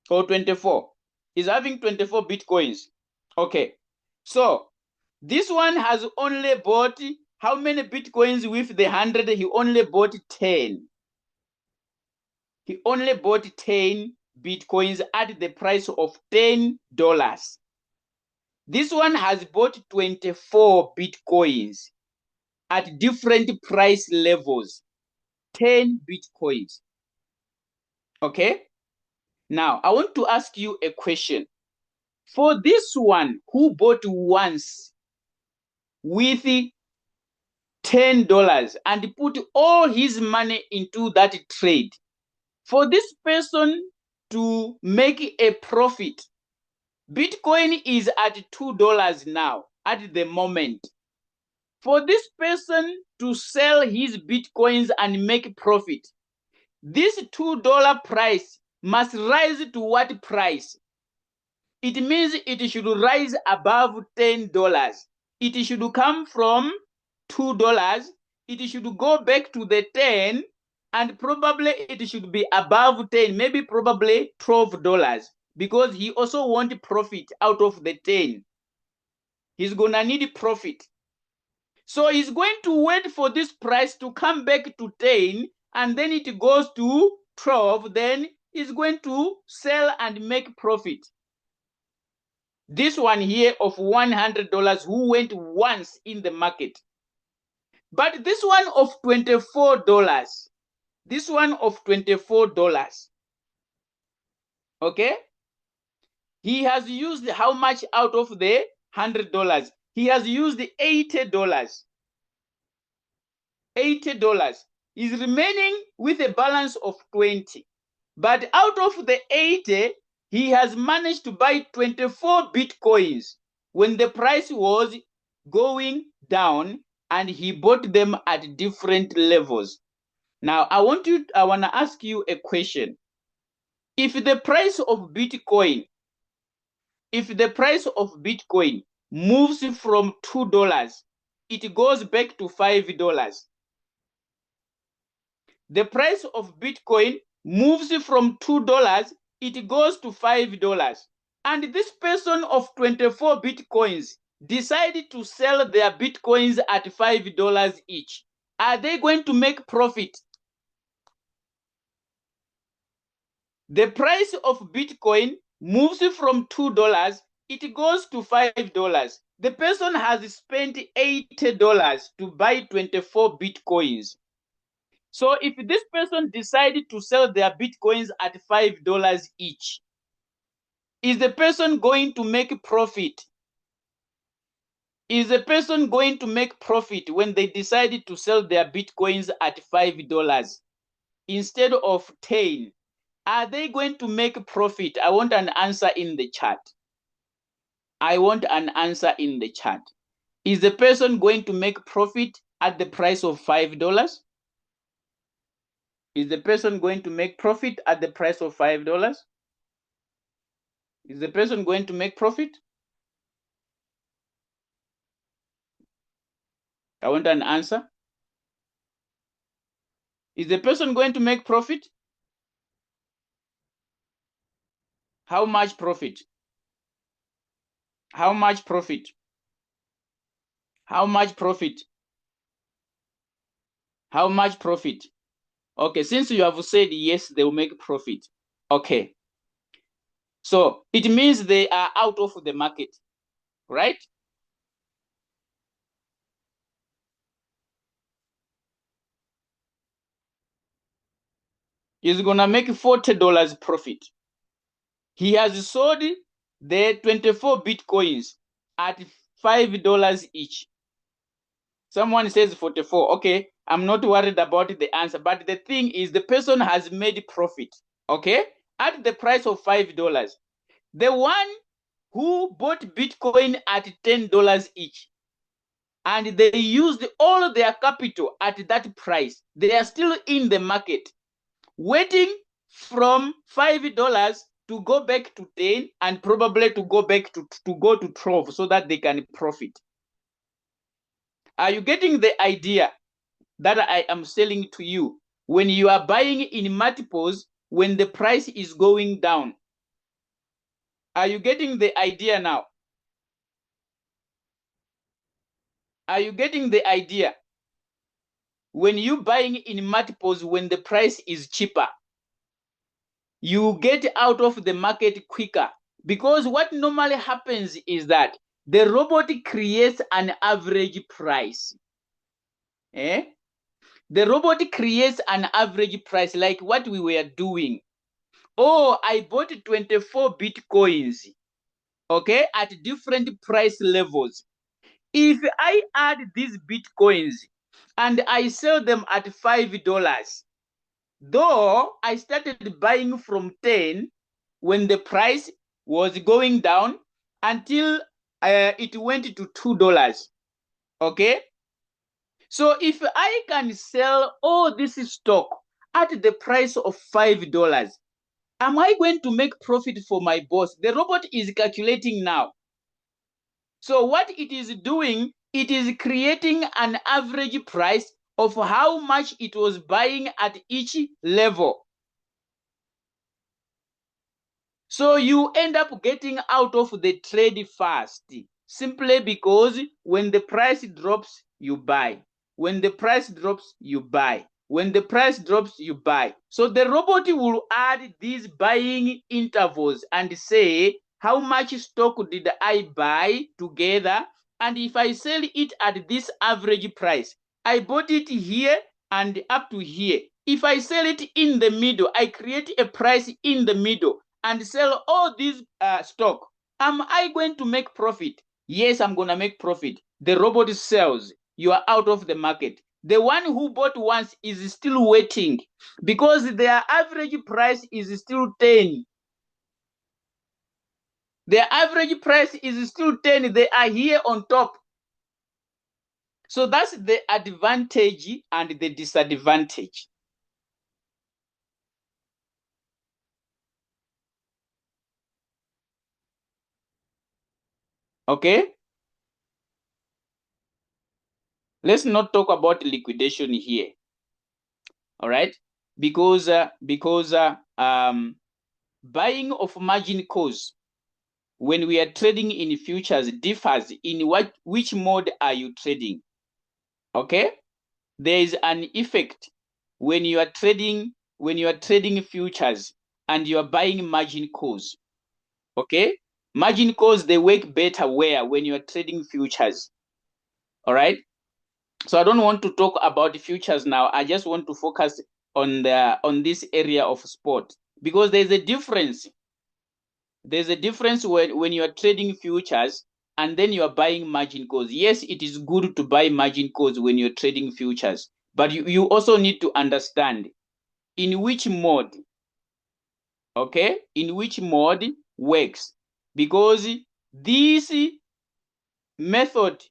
Or 24? He's having 24 Bitcoins. Okay. So this one has only bought how many Bitcoins with the 100? He only bought 10. He only bought 10 Bitcoins at the price of $10. This one has bought 24 Bitcoins at different price levels. 10 Bitcoins. Okay? Now, I want to ask you a question. For this one who bought once with $10 and put all his money into that trade. For this person to make a profit, Bitcoin is at $2 now at the moment. For this person to sell his Bitcoins and make profit, this $2 price must rise to what price? It means it should rise above $10. It should come from $2. It should go back to the 10, and probably it should be above 10, maybe probably $12, because he also wants profit out of the 10. He's gonna need profit. So he's going to wait for this price to come back to 10, and then it goes to 12, then he's going to sell and make profit. This one here of $100 who went once in the market. But this one of $24, this one of $24, okay? He has used how much out of the $100? He has used $80. $80 is remaining with a balance of 20. But out of the 80, he has managed to buy 24 Bitcoins when the price was going down, and he bought them at different levels. Now, I want to ask you a question. If the price of Bitcoin moves from $2, it goes back to $5. The price of Bitcoin moves from $2, it goes to $5. And this person of 24 Bitcoins decided to sell their Bitcoins at $5 each. Are they going to make profit? The price of Bitcoin moves from $2, it goes to $5. The person has spent $80 to buy 24 Bitcoins. So if this person decided to sell their Bitcoins at $5 each, is the person going to make profit? Is the person going to make profit when they decided to sell their Bitcoins at $5 instead of 10? Are they going to make profit? I want an answer in the chat. I want an answer in the chat. Is the person going to make profit at the price of $5? Is the person going to make profit at the price of $5? Is the person going to make profit? I want an answer. Is the person going to make profit? How much profit? How much profit? How much profit? How much profit? Okay, since you have said yes, they will make profit. Okay. So it means they are out of the market, right? He's gonna make $40 profit. He has sold the 24 Bitcoins at $5 each. Someone says 44. Okay, I'm not worried about the answer, but the thing is the person has made profit, okay, at the price of $5. The one who bought Bitcoin at $10 each, and they used all their capital at that price, they are still in the market waiting from $5 to go back to 10 and probably to go back to 12 so that they can profit. Are you getting the idea that I am selling to you? When you are buying in multiples, when the price is going down, are you getting the idea now? Are you getting the idea? When you buying in multiples, when the price is cheaper, you get out of the market quicker, because what normally happens is that the robot creates an average price. The robot creates an average price, like what we were doing. Oh, I bought 24 Bitcoins, okay, at different price levels. if I add these Bitcoins and I sell them at $5, though I started buying from 10 when the price was going down until it went to $2. Okay? So if I can sell all this stock at the price of $5, am I going to make profit for my boss? The robot is calculating now. So what it is doing, it is creating an average price of how much it was buying at each level. So you end up getting out of the trade fast, simply because when the price drops, you buy. When the price drops, you buy. When the price drops, you buy. So the robot will add these buying intervals and say, how much stock did I buy together? And if I sell it at this average price, I bought it here and up to here. If I sell it in the middle, I create a price in the middle and sell all these stock. Am I going to make profit? Yes, I'm going to make profit. The robot sells. You are out of the market. The one who bought once is still waiting because their average price is still 10. Their average price is still 10. They are here on top. So that's the advantage and the disadvantage. Okay? Let's not talk about liquidation here. All right? Because buying of margin calls when we are trading in futures differs in which mode are you trading. Okay? There is an effect when you are trading futures and you are buying margin calls. Okay? Margin calls, they work better where when you are trading futures. All right? So I don't want to talk about futures now. I just want to focus on this area of sport because there's a difference. There's a difference when you are trading futures and then you are buying margin calls. Yes, it is good to buy margin calls when you're trading futures, but you also need to understand in which mode, okay, in which mode works, because this method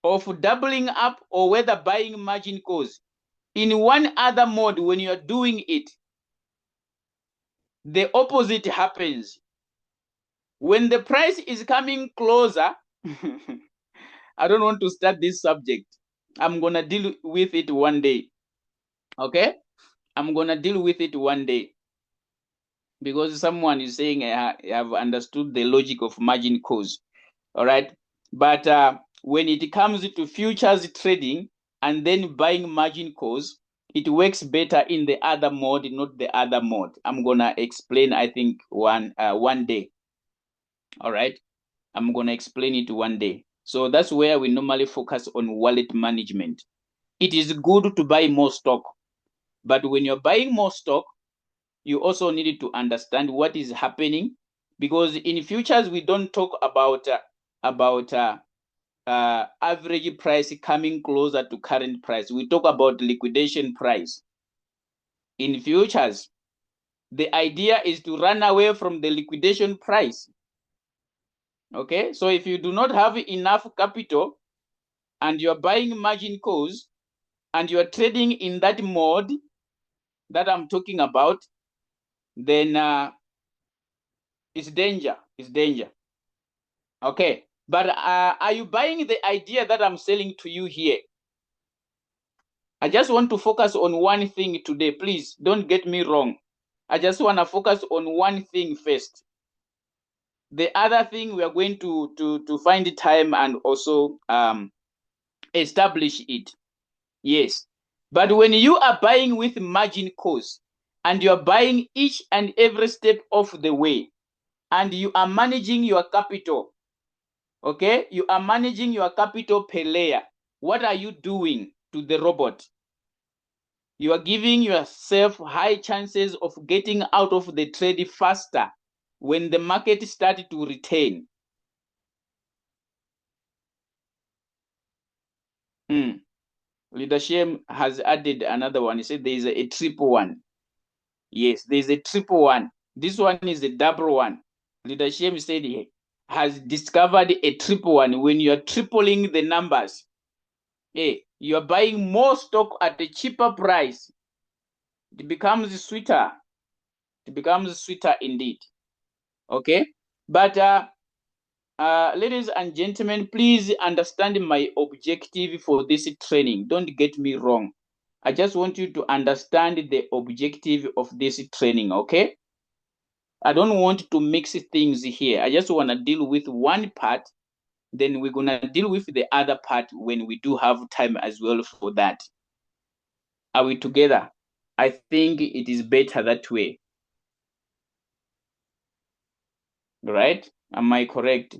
of doubling up or whether buying margin calls in one other mode, when you're doing it, the opposite happens. When the price is coming closer, I don't want to start this subject. I'm going to deal with it one day. Okay? I'm going to deal with it one day. Because someone is saying I have understood the logic of margin calls. All right? But when it comes to futures trading and then buying margin calls, it works better in the other mode, not the other mode. I'm going to explain, I think, one day. All right? I'm going to explain it one day. So that's where we normally focus on wallet management. It is good to buy more stock, but when you're buying more stock, you also need to understand what is happening, because in futures we don't talk about average price coming closer to current price. We talk about liquidation price. In futures, the idea is to run away from the liquidation price. Okay, so if you do not have enough capital and you're buying margin calls and you're trading in that mode that I'm talking about, then it's danger. It's danger. Okay, but are you buying the idea that I'm selling to you here? I just want to focus on one thing today. Please don't get me wrong. I just want to focus on one thing first. The other thing we are going to find time and also establish it. Yes. But when you are buying with margin calls and you are buying each and every step of the way and you are managing your capital, okay, you are managing your capital per layer, what are you doing to the robot? You are giving yourself high chances of getting out of the trade faster when the market starts to return. Leadership has added another one. He said there is a triple one. Yes, there is a triple one. This one is a double one. Leadership said he has discovered a triple one. When you are tripling the numbers, you are buying more stock at a cheaper price. It becomes sweeter. It becomes sweeter indeed. Okay, but ladies and gentlemen, please understand my objective for this training. Don't get me wrong. I just want you to understand the objective of this training, okay? I don't want to mix things here. I just want to deal with one part, then we're going to deal with the other part when we do have time as well for that. Are we together? I think it is better that way. Right? Am I correct?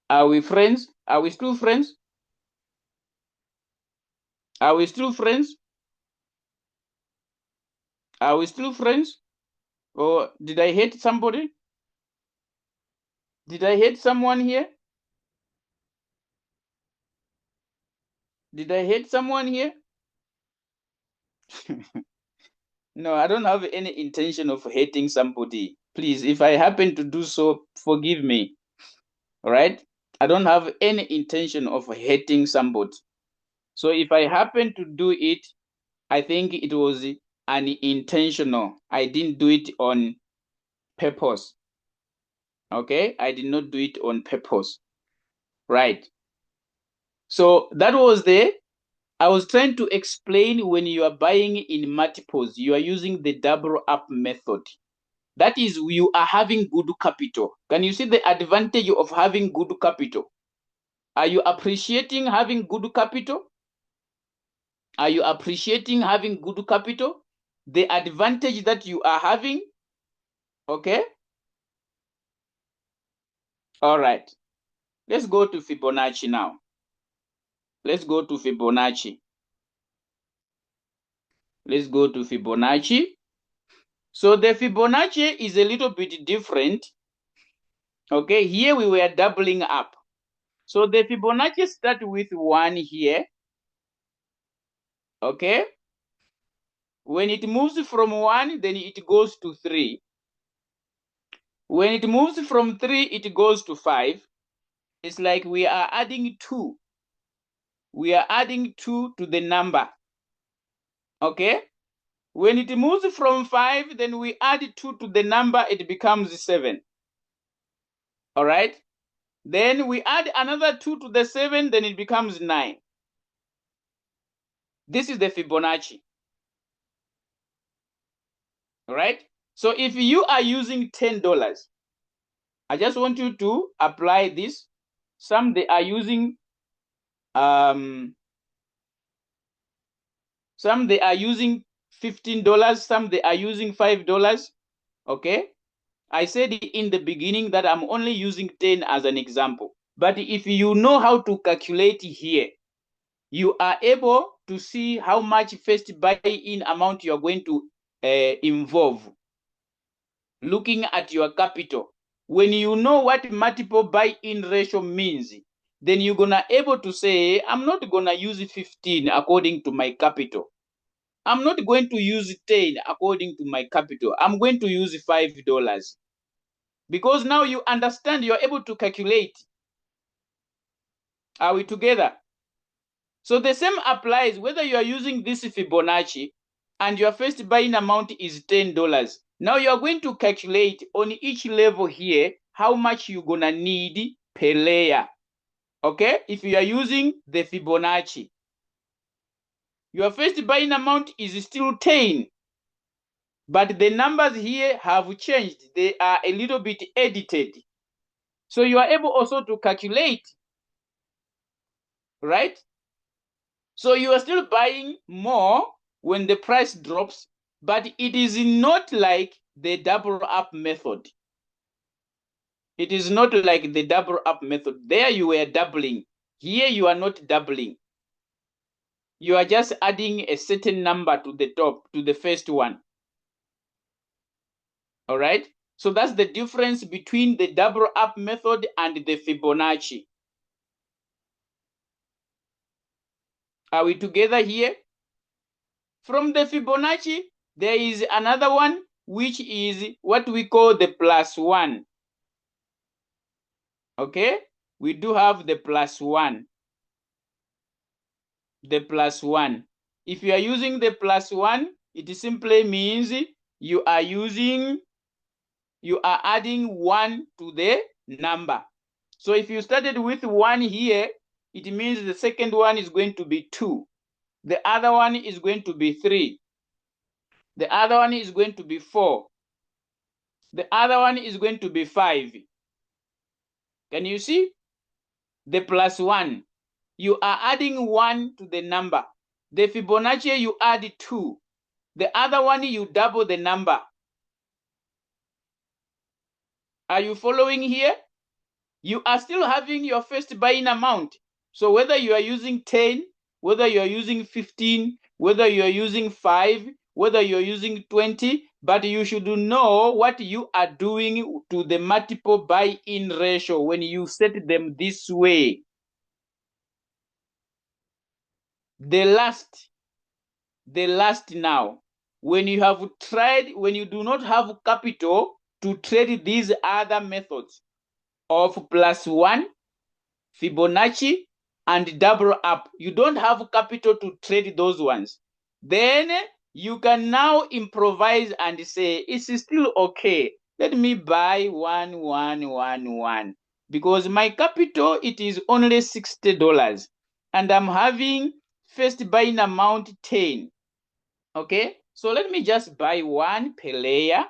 Are we friends? Are we still friends? Are we still friends? Are we still friends? Or did I hate somebody? Did I hate someone here? Did I hate someone here? No, I don't have any intention of hating somebody. Please, if I happen to do so, forgive me. All right? I don't have any intention of hating somebody. So if I happen to do it, I think it was unintentional. I didn't do it on purpose. Okay? I did not do it on purpose. Right. So that was there. I was trying to explain when you are buying in multiples, you are using the double up method. That is, you are having good capital. Can you see the advantage of having good capital? Are you appreciating having good capital? Are you appreciating having good capital? The advantage that you are having? Okay? All right. Let's go to Fibonacci now. Let's go to Fibonacci. Let's go to Fibonacci. So the Fibonacci is a little bit different. Okay, here we were doubling up. So the Fibonacci start with 1 here. Okay? When it moves from 1, then it goes to 3. When it moves from 3, it goes to 5. It's like we are adding 2. We are adding 2 to the number. Okay? When it moves from 5, then we add 2 to the number, it becomes 7. All right? Then we add another 2 to the 7, then it becomes 9. This is the Fibonacci. All right? So if you are using $10, I just want you to apply this. Some they are using some they are using $15, some they are using $5. Okay? I said in the beginning that I'm only using 10 as an example. But if you know how to calculate here, you are able to see how much first buy-in amount you are going to involve. Looking at your capital, when you know what multiple buy-in ratio means, then you're gonna able to say, I'm not gonna use 15 according to my capital. I'm not going to use 10 according to my capital. I'm going to use $5. Because now you understand, you're able to calculate. Are we together? So the same applies whether you are using this Fibonacci and your first buying amount is $10. Now you are going to calculate on each level here how much you're gonna need per layer. Okay? If you are using the Fibonacci, your first buying amount is still 10. But the numbers here have changed. They are a little bit edited. So you are able also to calculate, right? So you are still buying more when the price drops, but it is not like the double up method. It is not like the double up method. There you were doubling. Here you are not doubling. You are just adding a certain number to the top, to the first one. All right? So that's the difference between the double up method and the Fibonacci. Are we together here? From the Fibonacci, there is another one, which is what we call the +1. Okay, we do have the +1. The +1. If you are using the +1, it simply means you are adding 1 to the number. So if you started with 1 here, it means the second one is going to be 2. The other one is going to be 3. The other one is going to be 4. The other one is going to be 5. Can you see? The +1. You are adding 1 to the number. The Fibonacci, you add 2. The other one, you double the number. Are you following here? You are still having your first buying amount. So whether you are using 10, whether you are using 15, whether you are using 5, whether you are using 20, but you should know what you are doing to the multiple buy-in ratio when you set them this way. The last now, when you do not have capital to trade these other methods of +1, Fibonacci, and double up, you don't have capital to trade those ones, then you can now improvise and say, it's still okay. Let me buy 1, 1, 1, 1, because my capital, it is only $60, and I'm having first buying amount 10. Okay, so let me just buy 1 per layer,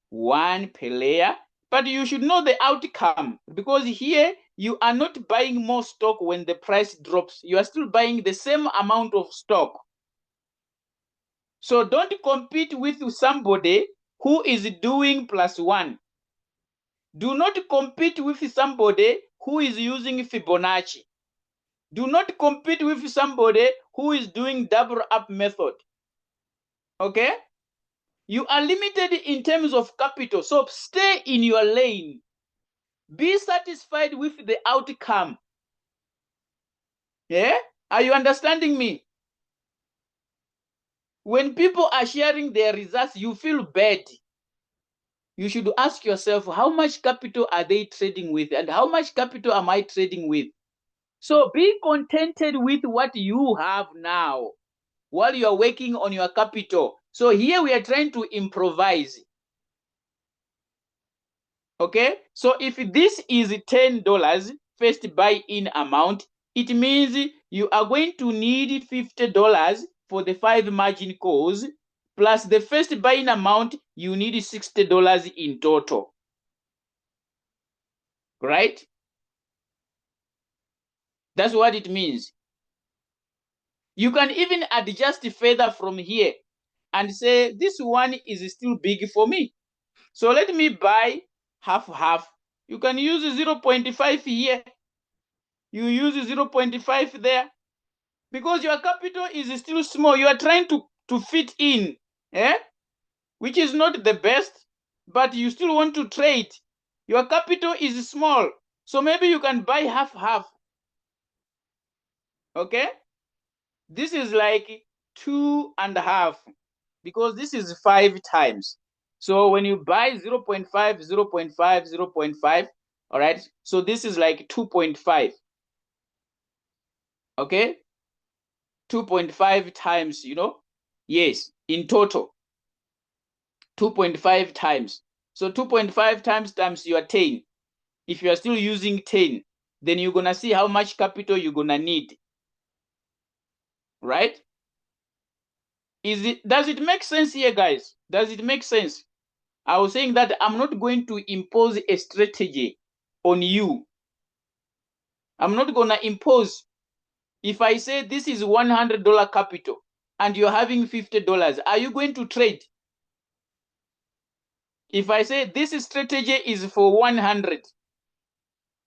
1 per layer. But you should know the outcome, because here you are not buying more stock when the price drops. You are still buying the same amount of stock. So don't compete with somebody who is doing +1. Do not compete with somebody who is using Fibonacci. Do not compete with somebody who is doing double up method. Okay? You are limited in terms of capital, so stay in your lane. Be satisfied with the outcome. Yeah? Are you understanding me? When people are sharing their results, you feel bad. You should ask yourself, how much capital are they trading with, and how much capital am I trading with? So be contented with what you have now while you are working on your capital. So here we are trying to improvise. Okay, so if this is $10 first buy-in amount, it means you are going to need $50 for the 5 margin calls, plus the first buy-in amount, you need $60 in total. Right? That's what it means. You can even adjust further from here and say, this one is still big for me. So let me buy half. You can use 0.5 here. You use 0.5 there. Because your capital is still small. You are trying to fit in, which is not the best, but you still want to trade. Your capital is small. So maybe you can buy half. Okay? This is like 2.5, because this is 5 times. So when you buy 0.5, 0.5, 0.5, all right? So this is like 2.5. Okay? 2.5 times, yes, in total. 2.5 times. So 2.5 times your 10. If you are still using 10, then you're going to see how much capital you're going to need. Right? Does it make sense here, guys? Does it make sense? I was saying that I'm not going to impose a strategy on you. I'm not going to impose. If I say this is $100 capital and you're having $50, are you going to trade? If I say this strategy is for 100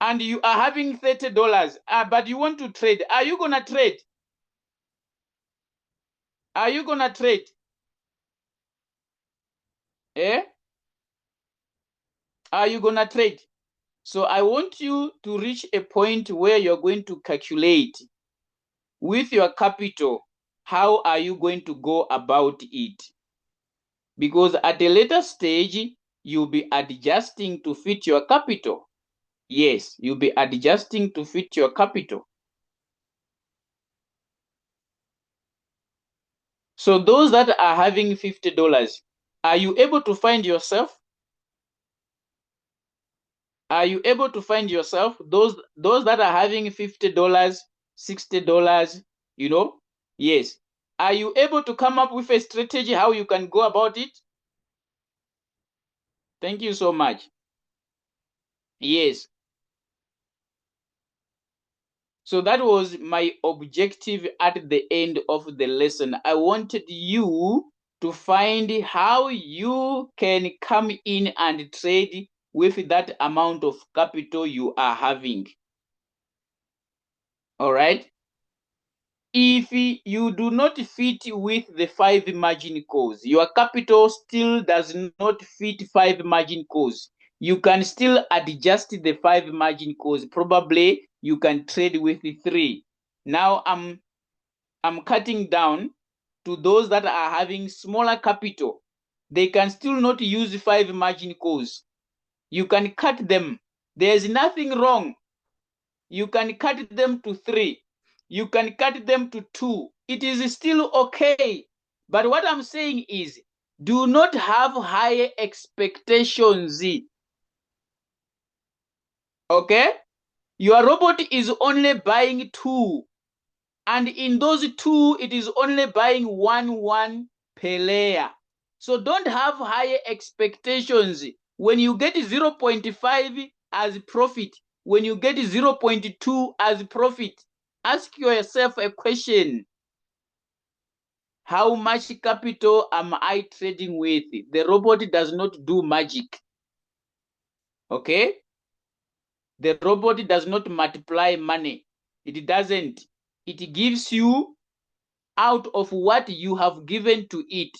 and you are having $30, but you want to trade, are you going to trade? Are you going to trade? Are you going to trade? So I want you to reach a point where you're going to calculate with your capital, how are you going to go about it? Because at a later stage, you'll be adjusting to fit your capital. Yes, you'll be adjusting to fit your capital. So those that are having $50, are you able to find yourself? Are you able to find yourself? Those that are having $50, $60, you know? Yes. Are you able to come up with a strategy how you can go about it? Thank you so much. Yes. So that was my objective at the end of the lesson. I wanted you to find how you can come in and trade with that amount of capital you are having. All right. If you do not fit with the 5 margin calls, your capital still does not fit 5 margin calls, you can still adjust the 5 margin calls. Probably you can trade with the 3. Now I'm cutting down to those that are having smaller capital. They can still not use 5 margin calls. You can cut them. There's nothing wrong. You can cut them to 3. You can cut them to 2. It is still okay. But what I'm saying is, do not have higher expectations. Okay? Your robot is only buying 2. And in those 2, it is only buying 1 per layer. So don't have higher expectations. When you get 0.5 as profit, when you get 0.2 as profit, ask yourself a question. How much capital am I trading with? The robot does not do magic. Okay? The robot does not multiply money. It doesn't. It gives you out of what you have given to it.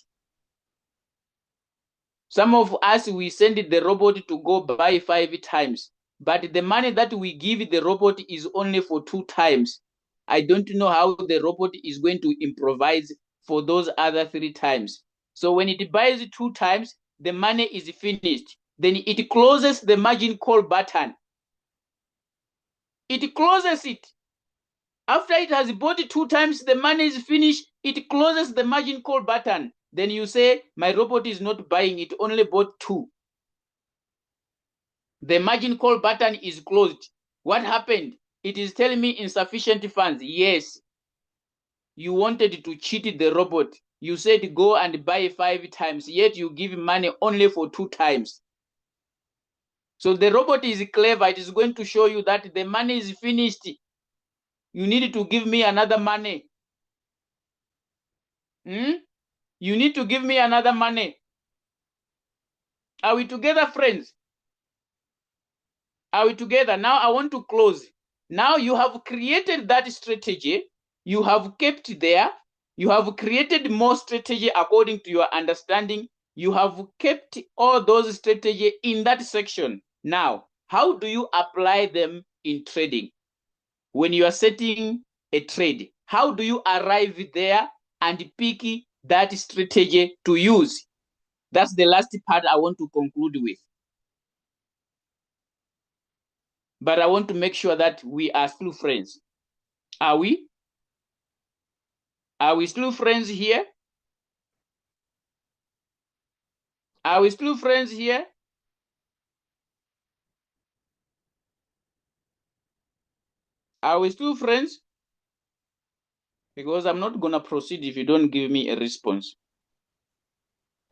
Some of us, we send the robot to go buy 5 times, but the money that we give the robot is only for 2 times. I don't know how the robot is going to improvise for those other 3 times. So when it buys 2 times, the money is finished. Then it closes the margin call button. It closes it. After it has bought 2 times, the money is finished, it closes the margin call button. Then you say, my robot is not buying, it only bought 2. The margin call button is closed. What happened? It is telling me insufficient funds. Yes, you wanted to cheat the robot. You said go and buy 5 times, yet you give money only for 2 times. So the robot is clever. It is going to show you that the money is finished. You need to give me another money. You need to give me another money. Are we together, friends? Are we together? Now I want to close. Now you have created that strategy. You have kept there. You have created more strategy according to your understanding. You have kept all those strategy in that section. Now, how do you apply them in trading? When you are setting a trade, how do you arrive there and pick that strategy to use? That's the last part I want to conclude with. But I want to make sure that we are still friends. Are we? Are we still friends here? Are we still friends here? Are we still friends? Because I'm not going to proceed if you don't give me a response.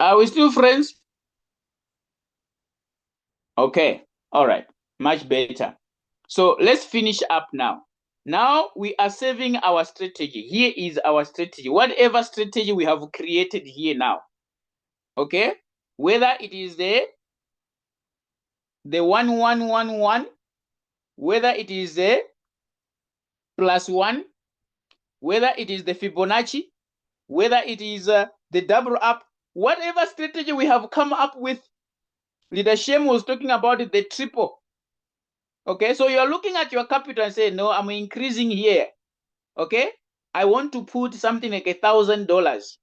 Are we still friends? Okay. All right. Much better. So let's finish up now. Now we are saving our strategy. Here is our strategy. Whatever strategy we have created here now. Okay? Whether it is the 1111, whether it is the +1, whether it is the Fibonacci, whether it is the double up, whatever strategy we have come up with. Leader Shem was talking about the triple. Okay, so you're looking at your capital and say, no, I'm increasing here. Okay, I want to put something like $1,000.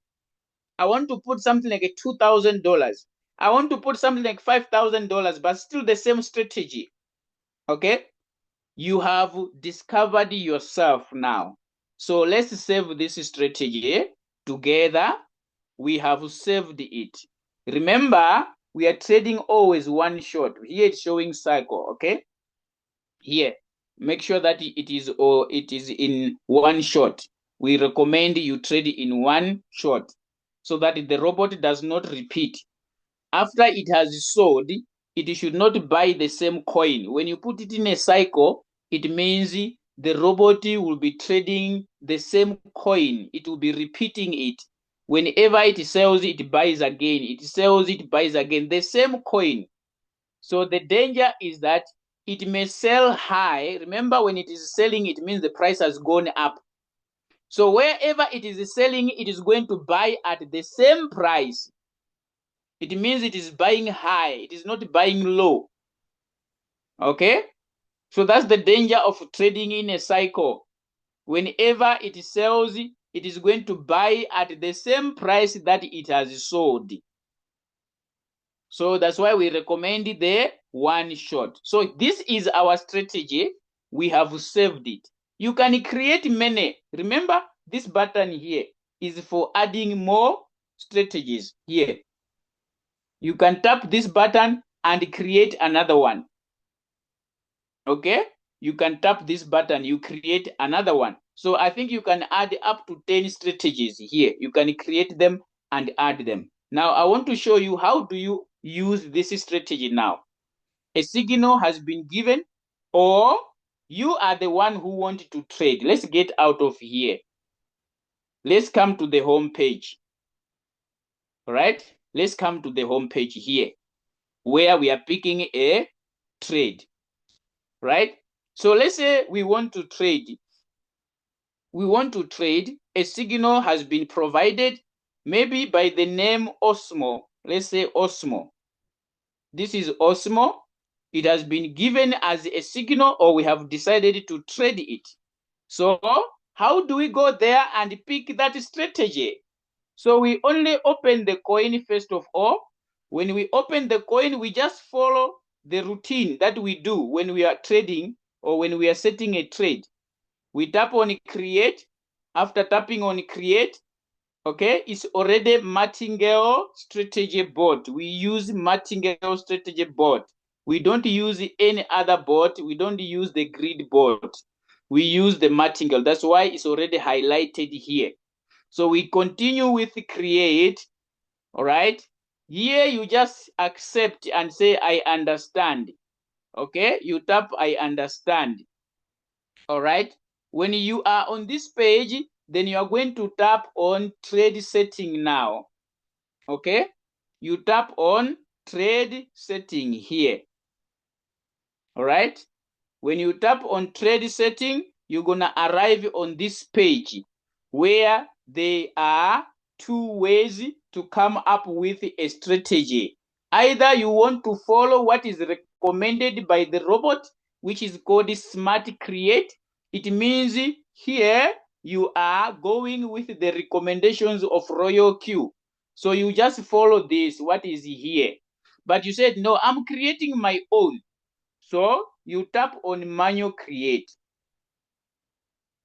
I want to put something like $2,000. I want to put something like $5,000, but still the same strategy. Okay? You have discovered yourself now. So let's save this strategy together. We have saved it. Remember, we are trading always one shot. Here it's showing cycle, okay? Here, make sure that it is in one shot. We recommend you trade in one shot so that the robot does not repeat. After it has sold, it should not buy the same coin. When you put it in a cycle, it means the robot will be trading the same coin. It will be repeating it. Whenever it sells, it buys again. It sells, it buys again. The same coin. So the danger is that it may sell high. Remember, when it is selling, it means the price has gone up. So wherever it is selling, it is going to buy at the same price. It means it is buying high. It is not buying low. Okay? So that's the danger of trading in a cycle. Whenever it sells, it is going to buy at the same price that it has sold. So that's why we recommend the one shot. So this is our strategy. We have saved it. You can create many. Remember, this button here is for adding more strategies here. You can tap this button and create another one. Okay? You can tap this button, you create another one. So I think you can add up to 10 strategies here. You can create them and add them. Now I want to show you how do you use this strategy now. A signal has been given, or you are the one who wanted to trade. Let's get out of here. Let's come to the home page. All right? Let's come to the home page here, where we are picking a trade. Right? So let's say we want to trade. We want to trade. A signal has been provided, maybe by the name Osmo. Let's say Osmo. This is Osmo. It has been given as a signal, or we have decided to trade it. So how do we go there and pick that strategy? So we only open the coin first of all. When we open the coin, we just follow the routine that we do when we are trading or when we are setting a trade. We tap on create. After tapping on create, okay, it's already Martingale strategy board. We use Martingale strategy board. We don't use any other board. We don't use the grid board. We use the Martingale. That's why it's already highlighted here. So we continue with create. All right. Here you just accept and say, I understand. Okay. You tap, I understand. All right. When you are on this page, then you are going to tap on trade setting now. Okay. You tap on trade setting here. All right. When you tap on trade setting, you're going to arrive on this page where there are two ways to come up with a strategy. Either you want to follow what is recommended by the robot, which is called Smart Create. It means here you are going with the recommendations of Royal Q. So you just follow this, what is here. But you said, no, I'm creating my own. So you tap on manual create.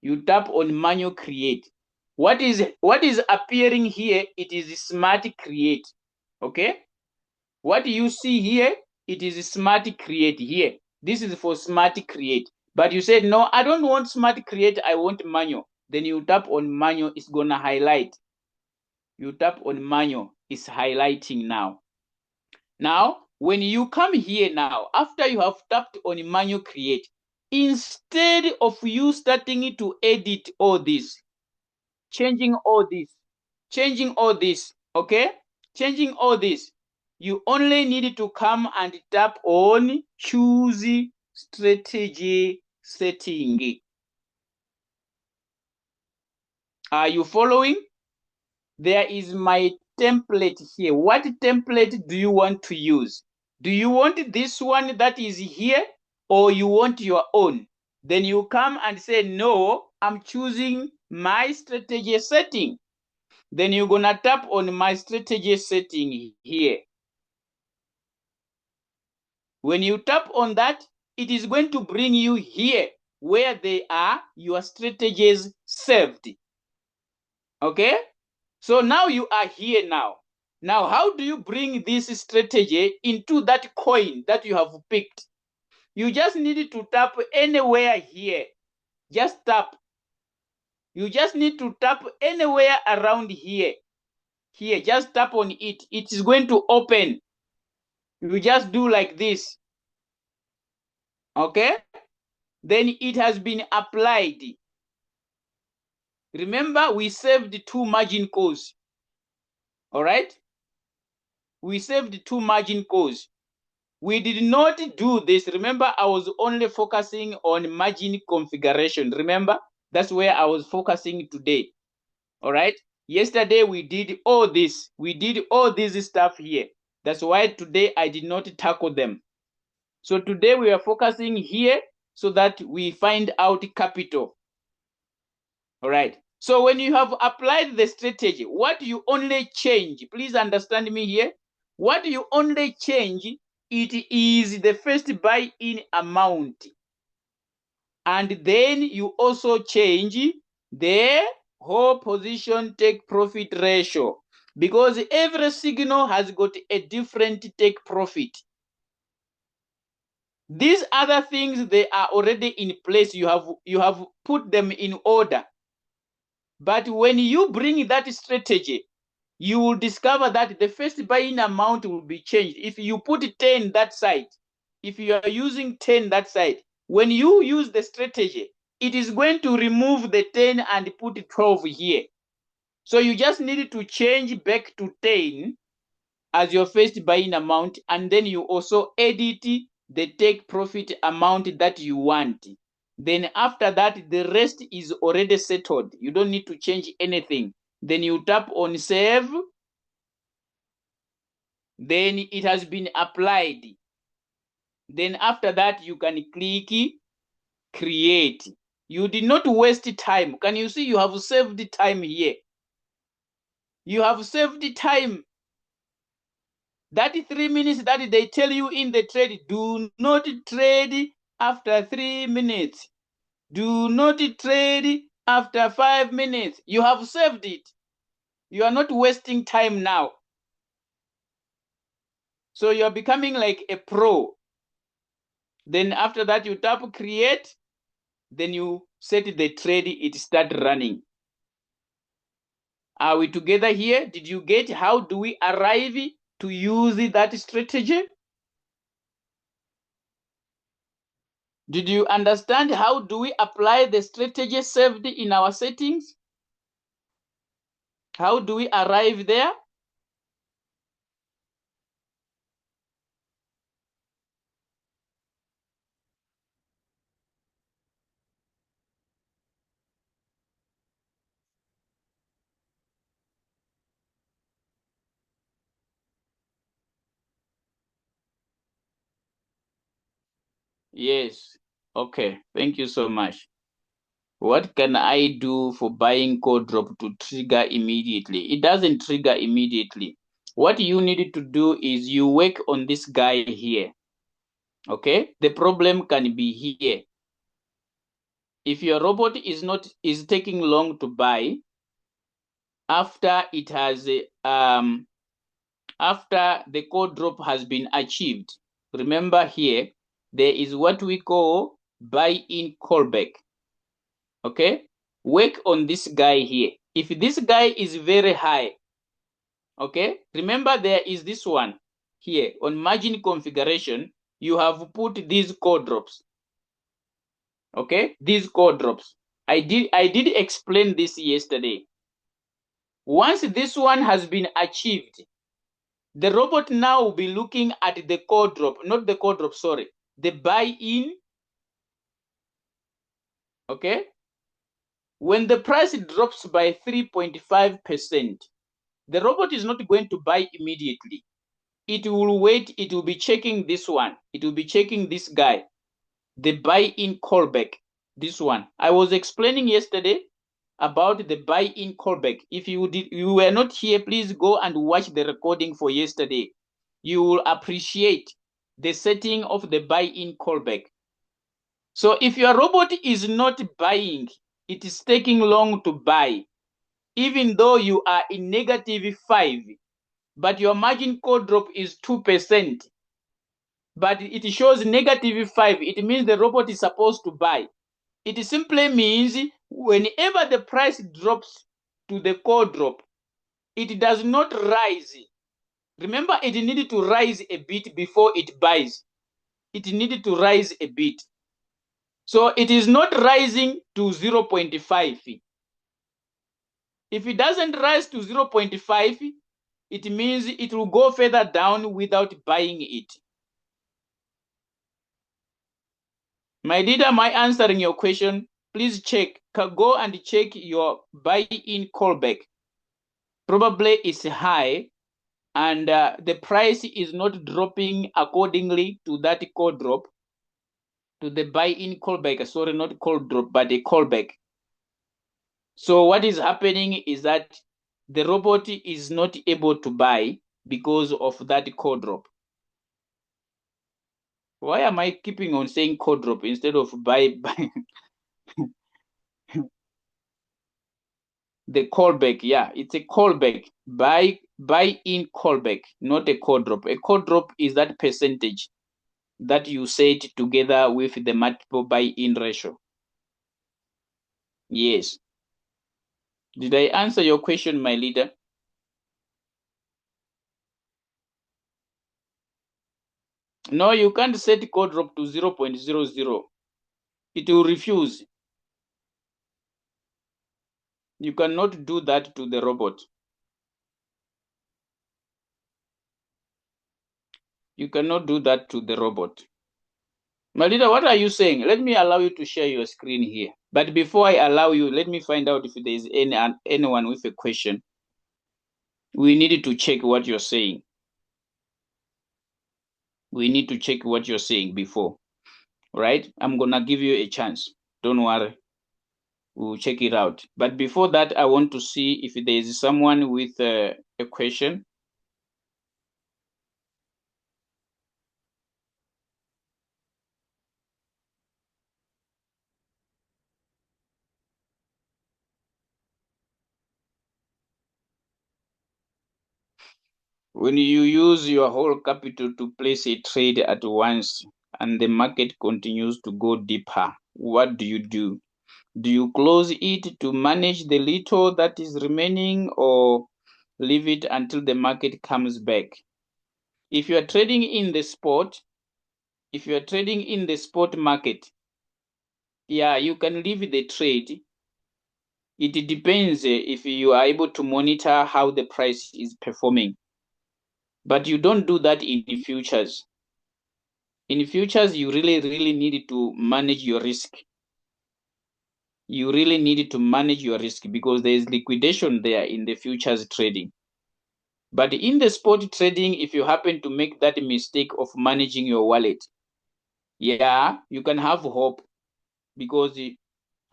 You tap on manual create. What is appearing here? It is smart create. Okay. What you see here? It is smart create here. This is for smart create. But you said, no, I don't want smart create. I want manual. Then you tap on manual. It's gonna highlight. You tap on manual. It's highlighting now. Now, when you come here now, after you have tapped on manual create, instead of you starting to edit all this, changing all this, okay? Changing all this, you only need to come and tap on choose strategy setting. Are you following? There is my template here. What template do you want to use? Do you want this one that is here, or you want your own? Then you come and say, no, I'm choosing my strategy setting. Then you're gonna tap on my strategy setting here. When you tap on that, it is going to bring you here where they are your strategies saved. Okay? So now you are here now. Now, how do you bring this strategy into that coin that you have picked? You just need to tap anywhere here. Just tap. You just need to tap anywhere around here. Here, just tap on it. It is going to open. You just do like this. Okay? Then it has been applied. Remember, we saved 2 margin calls. All right? We saved 2 margin calls. We did not do this. Remember, I was only focusing on margin configuration. Remember, that's where I was focusing today. All right? Yesterday, we did all this. We did all this stuff here. That's why today I did not tackle them. So today we are focusing here so that we find out capital. All right. So when you have applied the strategy, what you only change, please understand me here. What you only change, it is the first buy-in amount. And then you also change the whole position take profit ratio, because every signal has got a different take profit. These other things, they are already in place. You have put them in order. But when you bring that strategy, you will discover that the first buy-in amount will be changed. If you put 10 that side, if you are using 10 that side, when you use the strategy, it is going to remove the 10 and put 12 here. So you just need to change back to 10 as your first buy-in amount, and then you also edit the take profit amount that you want. Then after that, the rest is already settled. You don't need to change anything. Then you tap on save. Then it has been applied. Then after that, you can click create. You did not waste time. Can you see you have saved time here? You have saved time. That 3 minutes that they tell you in the trade, do not trade after 3 minutes. Do not trade after 5 minutes. You have saved it. You are not wasting time now. So you are becoming like a pro. Then after that, you tap create. Then you set the trade, it start running. Are we together here? Did you get how do we arrive to use that strategy? Did you understand how do we apply the strategy saved in our settings? How do we arrive there? Yes. Okay. Thank you so much. What can I do for buying code drop to trigger immediately? It doesn't trigger immediately. What you need to do is you work on this guy here. Okay? The problem can be here. If your robot is taking long to buy, after it has after the code drop has been achieved, remember here there is what we call buy-in callback. Okay, work on this guy here. If this guy is very high, okay, remember there is this one here on margin configuration. You have put these code drops. Okay, these code drops. I did explain this yesterday. Once this one has been achieved, the robot now will be looking at the code drop, not the code drop, sorry, the buy-in. Okay, when the price drops by 3.5%, the robot is not going to buy immediately. It will wait. It will be checking this one. It will be checking this guy, the buy-in callback. This one. I was explaining yesterday about the buy-in callback. If you were not here, please go and watch the recording for yesterday. You will appreciate the setting of the buy-in callback. So if your robot is not buying, it is taking long to buy, even though you are in -5, but your margin call drop is 2%, but it shows -5, it means the robot is supposed to buy. It simply means whenever the price drops to the call drop, it does not rise. Remember, it needed to rise a bit before it buys. It needed to rise a bit. So it is not rising to 0.5. If it doesn't rise to 0.5, it means it will go further down without buying it. My leader, am I answering your question? Please check. Go and check your buy-in callback. Probably it's high, and the price is not dropping accordingly to that call drop, to the buy-in callback. Sorry, not call drop, but a callback. So what is happening is that the robot is not able to buy because of that call drop. Why am I keeping on saying call drop instead of buy? The callback, yeah, it's a callback. Buy in callback, not a call drop. A call drop is that percentage that you set together with the multiple buy-in ratio. Yes. Did I answer your question, my leader? No, you can't set call drop to 0.00. It will refuse. You cannot do that to the robot. You cannot do that to the robot. My leader, what are you saying? Let me allow you to share your screen here. But before I allow you, let me find out if there is anyone with a question. We need to check what you're saying. We need to check what you're saying before. Right? I'm going to give you a chance. Don't worry. We'll check it out. But before that, I want to see if there is someone with a question. When you use your whole capital to place a trade at once and the market continues to go deeper, what do you do? Do you close it to manage the little that is remaining, or leave it until the market comes back? If you are trading in the spot, if you are trading in the spot market, yeah, you can leave the trade. It depends if you are able to monitor how the price is performing. But you don't do that in the futures. In futures, you really need to manage your risk. You really need to manage your risk because there is liquidation there in the futures trading. But in the spot trading, if you happen to make that mistake of managing your wallet, yeah, you can have hope, because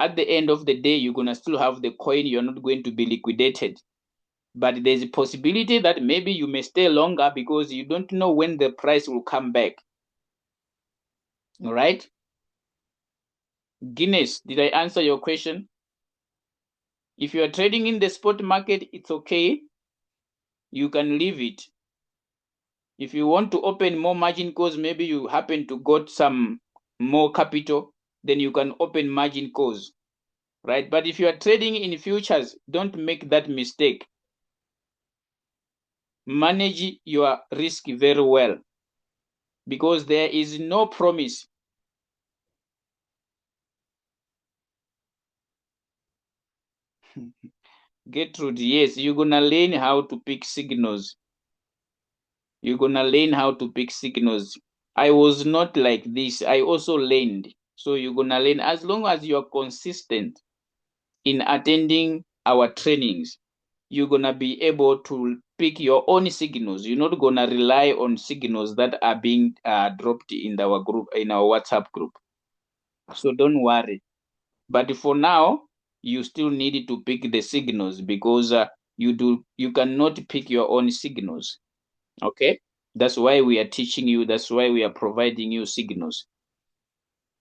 at the end of the day, you're going to still have the coin. You're not going to be liquidated. But there's a possibility that maybe you may stay longer because you don't know when the price will come back. All right? Guinness, did I answer your question? If you are trading in the spot market, it's okay. You can leave it. If you want to open more margin calls, maybe you happen to got some more capital, then you can open margin calls, right? But if you are trading in futures, don't make that mistake. Manage your risk very well, because there is no promise. Gertrude, yes, you're gonna learn how to pick signals. You're gonna learn how to pick signals. I was not like this. I also learned. So you're gonna learn as long as you're consistent in attending our trainings. You're gonna be able to pick your own signals. You're not gonna rely on signals that are being dropped in our group, in our WhatsApp group. So don't worry. But for now, you still need to pick the signals because you cannot pick your own signals. Okay, that's why we are teaching you. That's why we are providing you signals.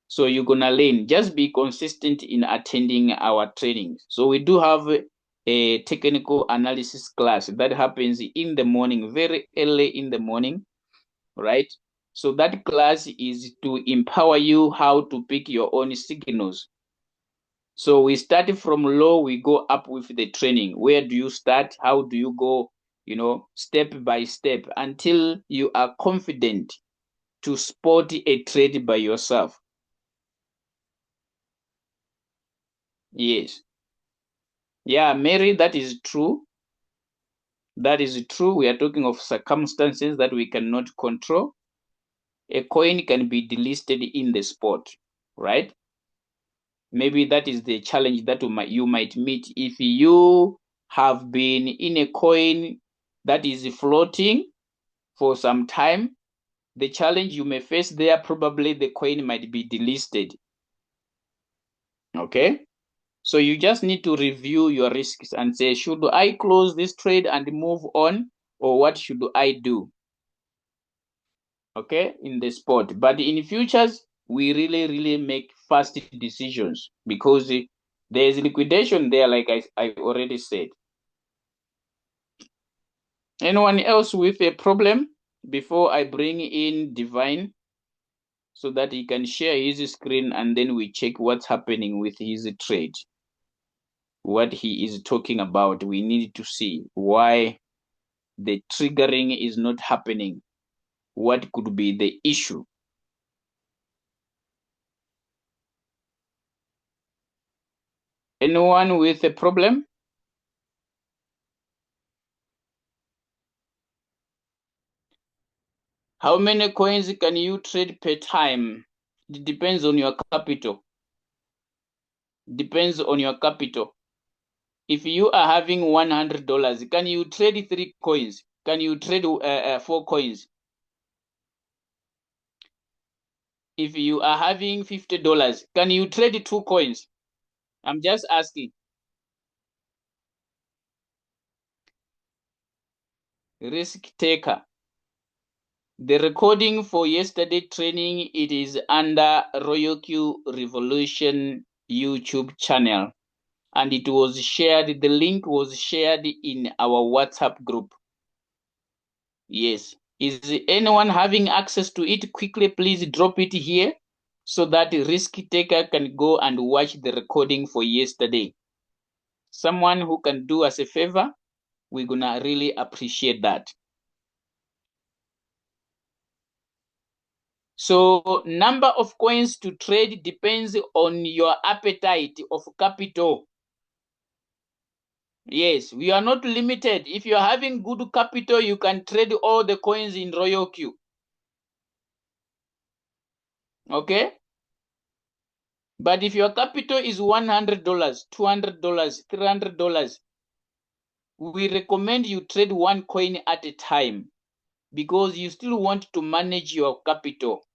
So you're gonna learn. Just be consistent in attending our training. So we do have a technical analysis class that happens in the morning, very early in the morning, right? So that class is to empower you how to pick your own signals. So we start from low, we go up with the training. Where do you start? How do you go? Step by step until you are confident to spot a trade by yourself. Yes. Yeah, Mary, that is true. That is true. We are talking of circumstances that we cannot control. A coin can be delisted in the spot, right? Maybe that is the challenge that you might meet if you have been in a coin that is floating for some time. The challenge you may face there, probably the coin might be delisted. Okay? So you just need to review your risks and say, should I close this trade and move on, or what should I do? Okay, in the spot. But in futures, we really make fast decisions because there's liquidation there, like I already said. Anyone else with a problem before I bring in Divine so that he can share his screen and then we check what's happening with his trade? What he is talking about, we need to see why the triggering is not happening. What could be the issue? Anyone with a problem? How many coins can you trade per time? It depends on your capital. Depends on your capital. If you are having $100, can you trade 3 coins? Can you trade 4 coins? If you are having $50, can you trade 2 coins? I'm just asking. Risk taker. The recording for yesterday training, it is under Royal Q Revolution YouTube channel. And it was shared, the link was shared in our WhatsApp group. Yes. Is anyone having access to it? Quickly, please drop it here so that risk taker can go and watch the recording for yesterday. Someone who can do us a favor, we're gonna really appreciate that. So number of coins to trade depends on your appetite of capital. Yes, we are not limited. If you're having good capital, you can trade all the coins in Royal Q. Okay? But if your capital is $100, $200, $300, we recommend you trade 1 coin at a time because you still want to manage your capital.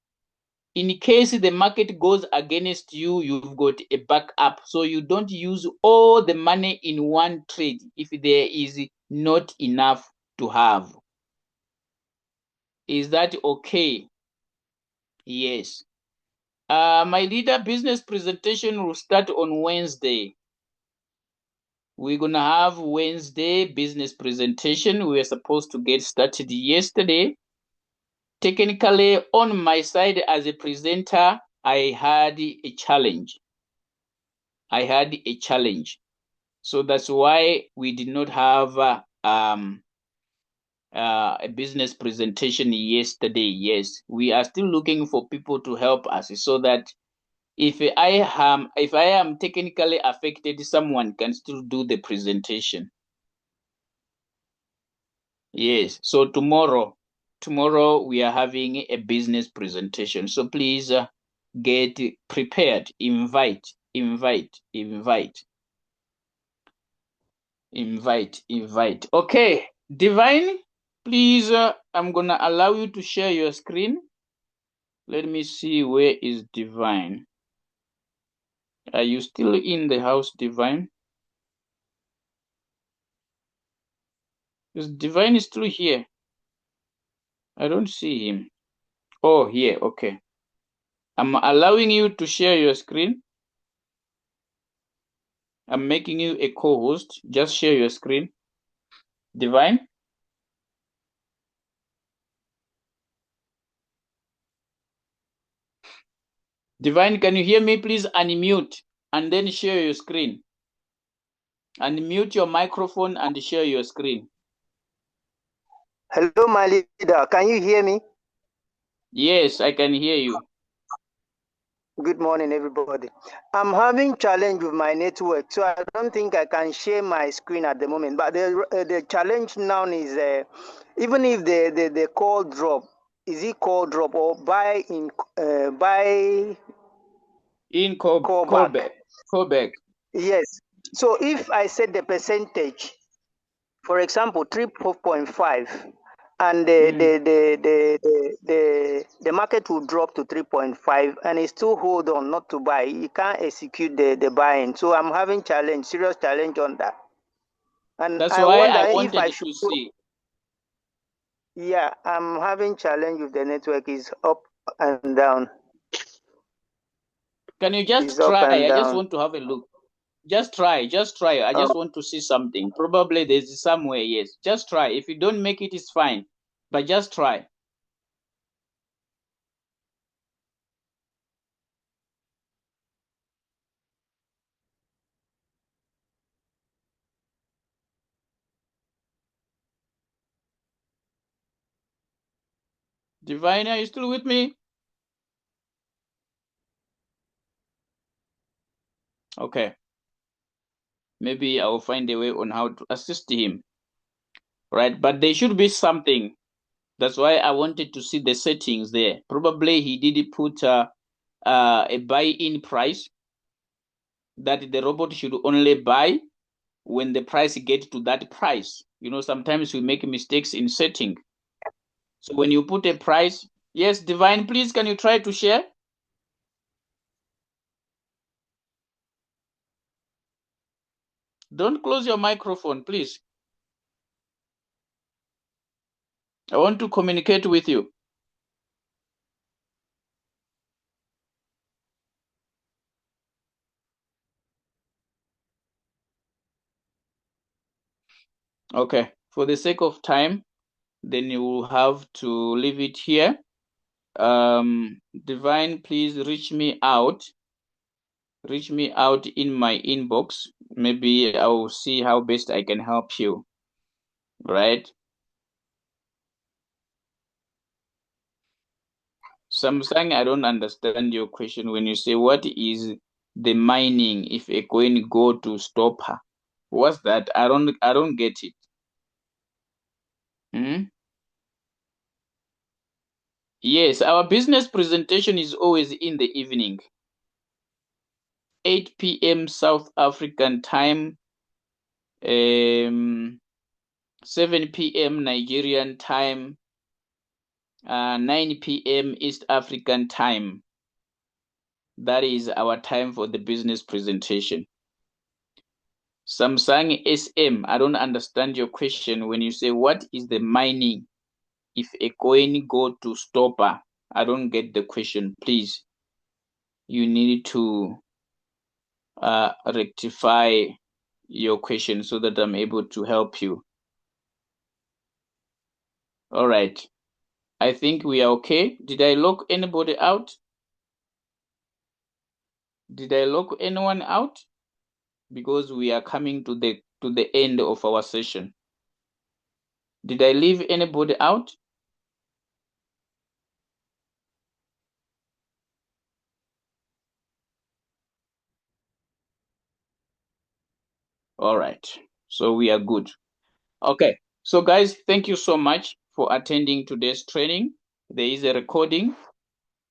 In case the market goes against you, you've got a backup. So you don't use all the money in one trade if there is not enough to have. Is that okay? Yes. My leader business presentation will start on Wednesday. We're going to have Wednesday business presentation. We were supposed to get started yesterday. Technically, on my side as a presenter, I had a challenge. So that's why we did not have a business presentation yesterday. Yes, we are still looking for people to help us so that if I am technically affected, someone can still do the presentation. Yes. So tomorrow we are having a business presentation. So please get prepared. Invite. Okay, Divine, please, I'm gonna allow you to share your screen. Let me see, where is Divine? Are you still in the house, Divine? Is Divine still here? I don't see him. Oh, here. Okay. I'm allowing you to share your screen. I'm making you a co-host. Just share your screen. Divine? Divine, can you hear me? Please unmute and then share your screen. Unmute your microphone and share your screen. Hello, my leader. Can you hear me? Yes, I can hear you. Good morning, everybody. I'm having challenge with my network, so I don't think I can share my screen at the moment. But the challenge now is even if the call drop, is it call drop or buy In call back? callback. Yes. So if I set the percentage, for example, 3.5, and the market will drop to 3.5, and it still hold on not to buy. You can't execute the buying. So I'm having serious challenge on that. And That's I why wonder I if wanted I to should put, see. yeah, I'm having challenge with the network is up and down. Can you It's just up try? and I just down. want to have a look. Just try. I Oh, just want to see something. Probably there's somewhere, yes. Just try. If you don't make it, it's fine. But just try. Divine, are you still with me? Okay. Maybe I will find a way on how to assist him. Right? But there should be something. That's why I wanted to see the settings there. Probably he did put a buy-in price that the robot should only buy when the price gets to that price. You know, sometimes we make mistakes in setting. So when you put a price, yes, Divine, please, can you try to share? Don't close your microphone, please. I want to communicate with you. Okay, for the sake of time, then you will have to leave it here. Divine, please reach me out. Reach me out in my inbox. Maybe I will see how best I can help you. Right? Samsung, I don't understand your question when you say what is the mining if a coin go to stop her. What's that? I don't get it. Hmm? Yes, our business presentation is always in the evening. 8 p.m. South African time, 7 p.m. Nigerian time, 9 p.m. East African time. That is our time for the business presentation. Samsung SM, I don't understand your question when you say what is the mining if a coin go to stopper. I don't get the question. Please, you need to rectify your question so that I'm able to help you. All right. I think we are okay. Did I lock anybody out? Did I lock anyone out? Because we are coming to the end of our session. Did I leave anybody out? All right. So we are good. Okay. So guys, thank you so much for attending today's training. There is a recording.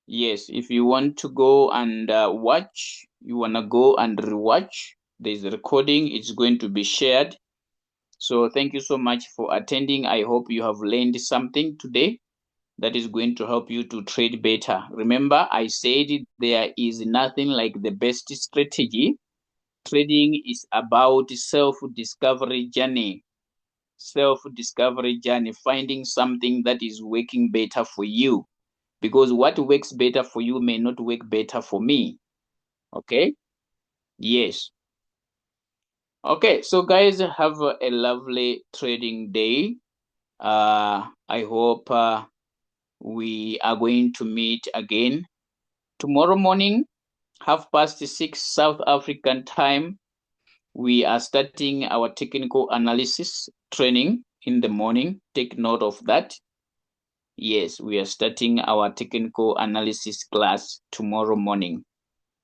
Yes, if you want to go and watch, you want to go and rewatch, there's a recording. It's going to be shared. So thank you so much for attending. I hope you have learned something today. that is going to help you to trade better. Remember, I said there is nothing like the best strategy. Trading is about self-discovery journey. Self-discovery journey, finding something that is working better for you. Because what works better for you may not work better for me. Okay? Yes. Okay, so guys, have a lovely trading day. I hope we are going to meet again tomorrow morning, 6:30 South African time. We are starting our technical analysis training in the morning. Take note of that. Yes, we are starting our technical analysis class tomorrow morning.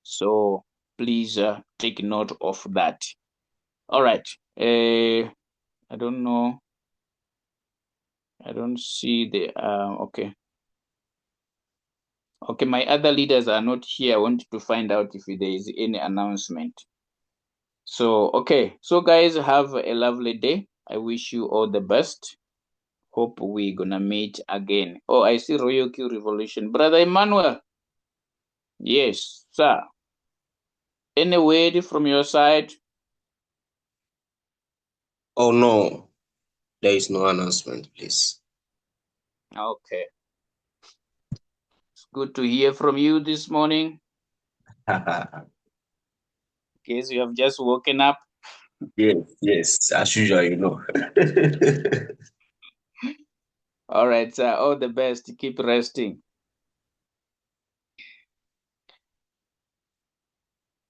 So please take note of that. All right. I don't know. I don't see the okay. Okay, my other leaders are not here. I want to find out if there is any announcement. So, okay. So, guys, have a lovely day. I wish you all the best. Hope we're gonna meet again. Oh, I see Royal Q Revolution. Brother Emmanuel. Yes, sir. Any word from your side? Oh no, there is no announcement, please. Okay. It's good to hear from you this morning. Okay, so you have just woken up. Yes, as usual, you know. All right, sir. All the best. Keep resting.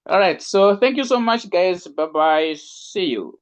All right. So thank you so much, guys. Bye bye. See you.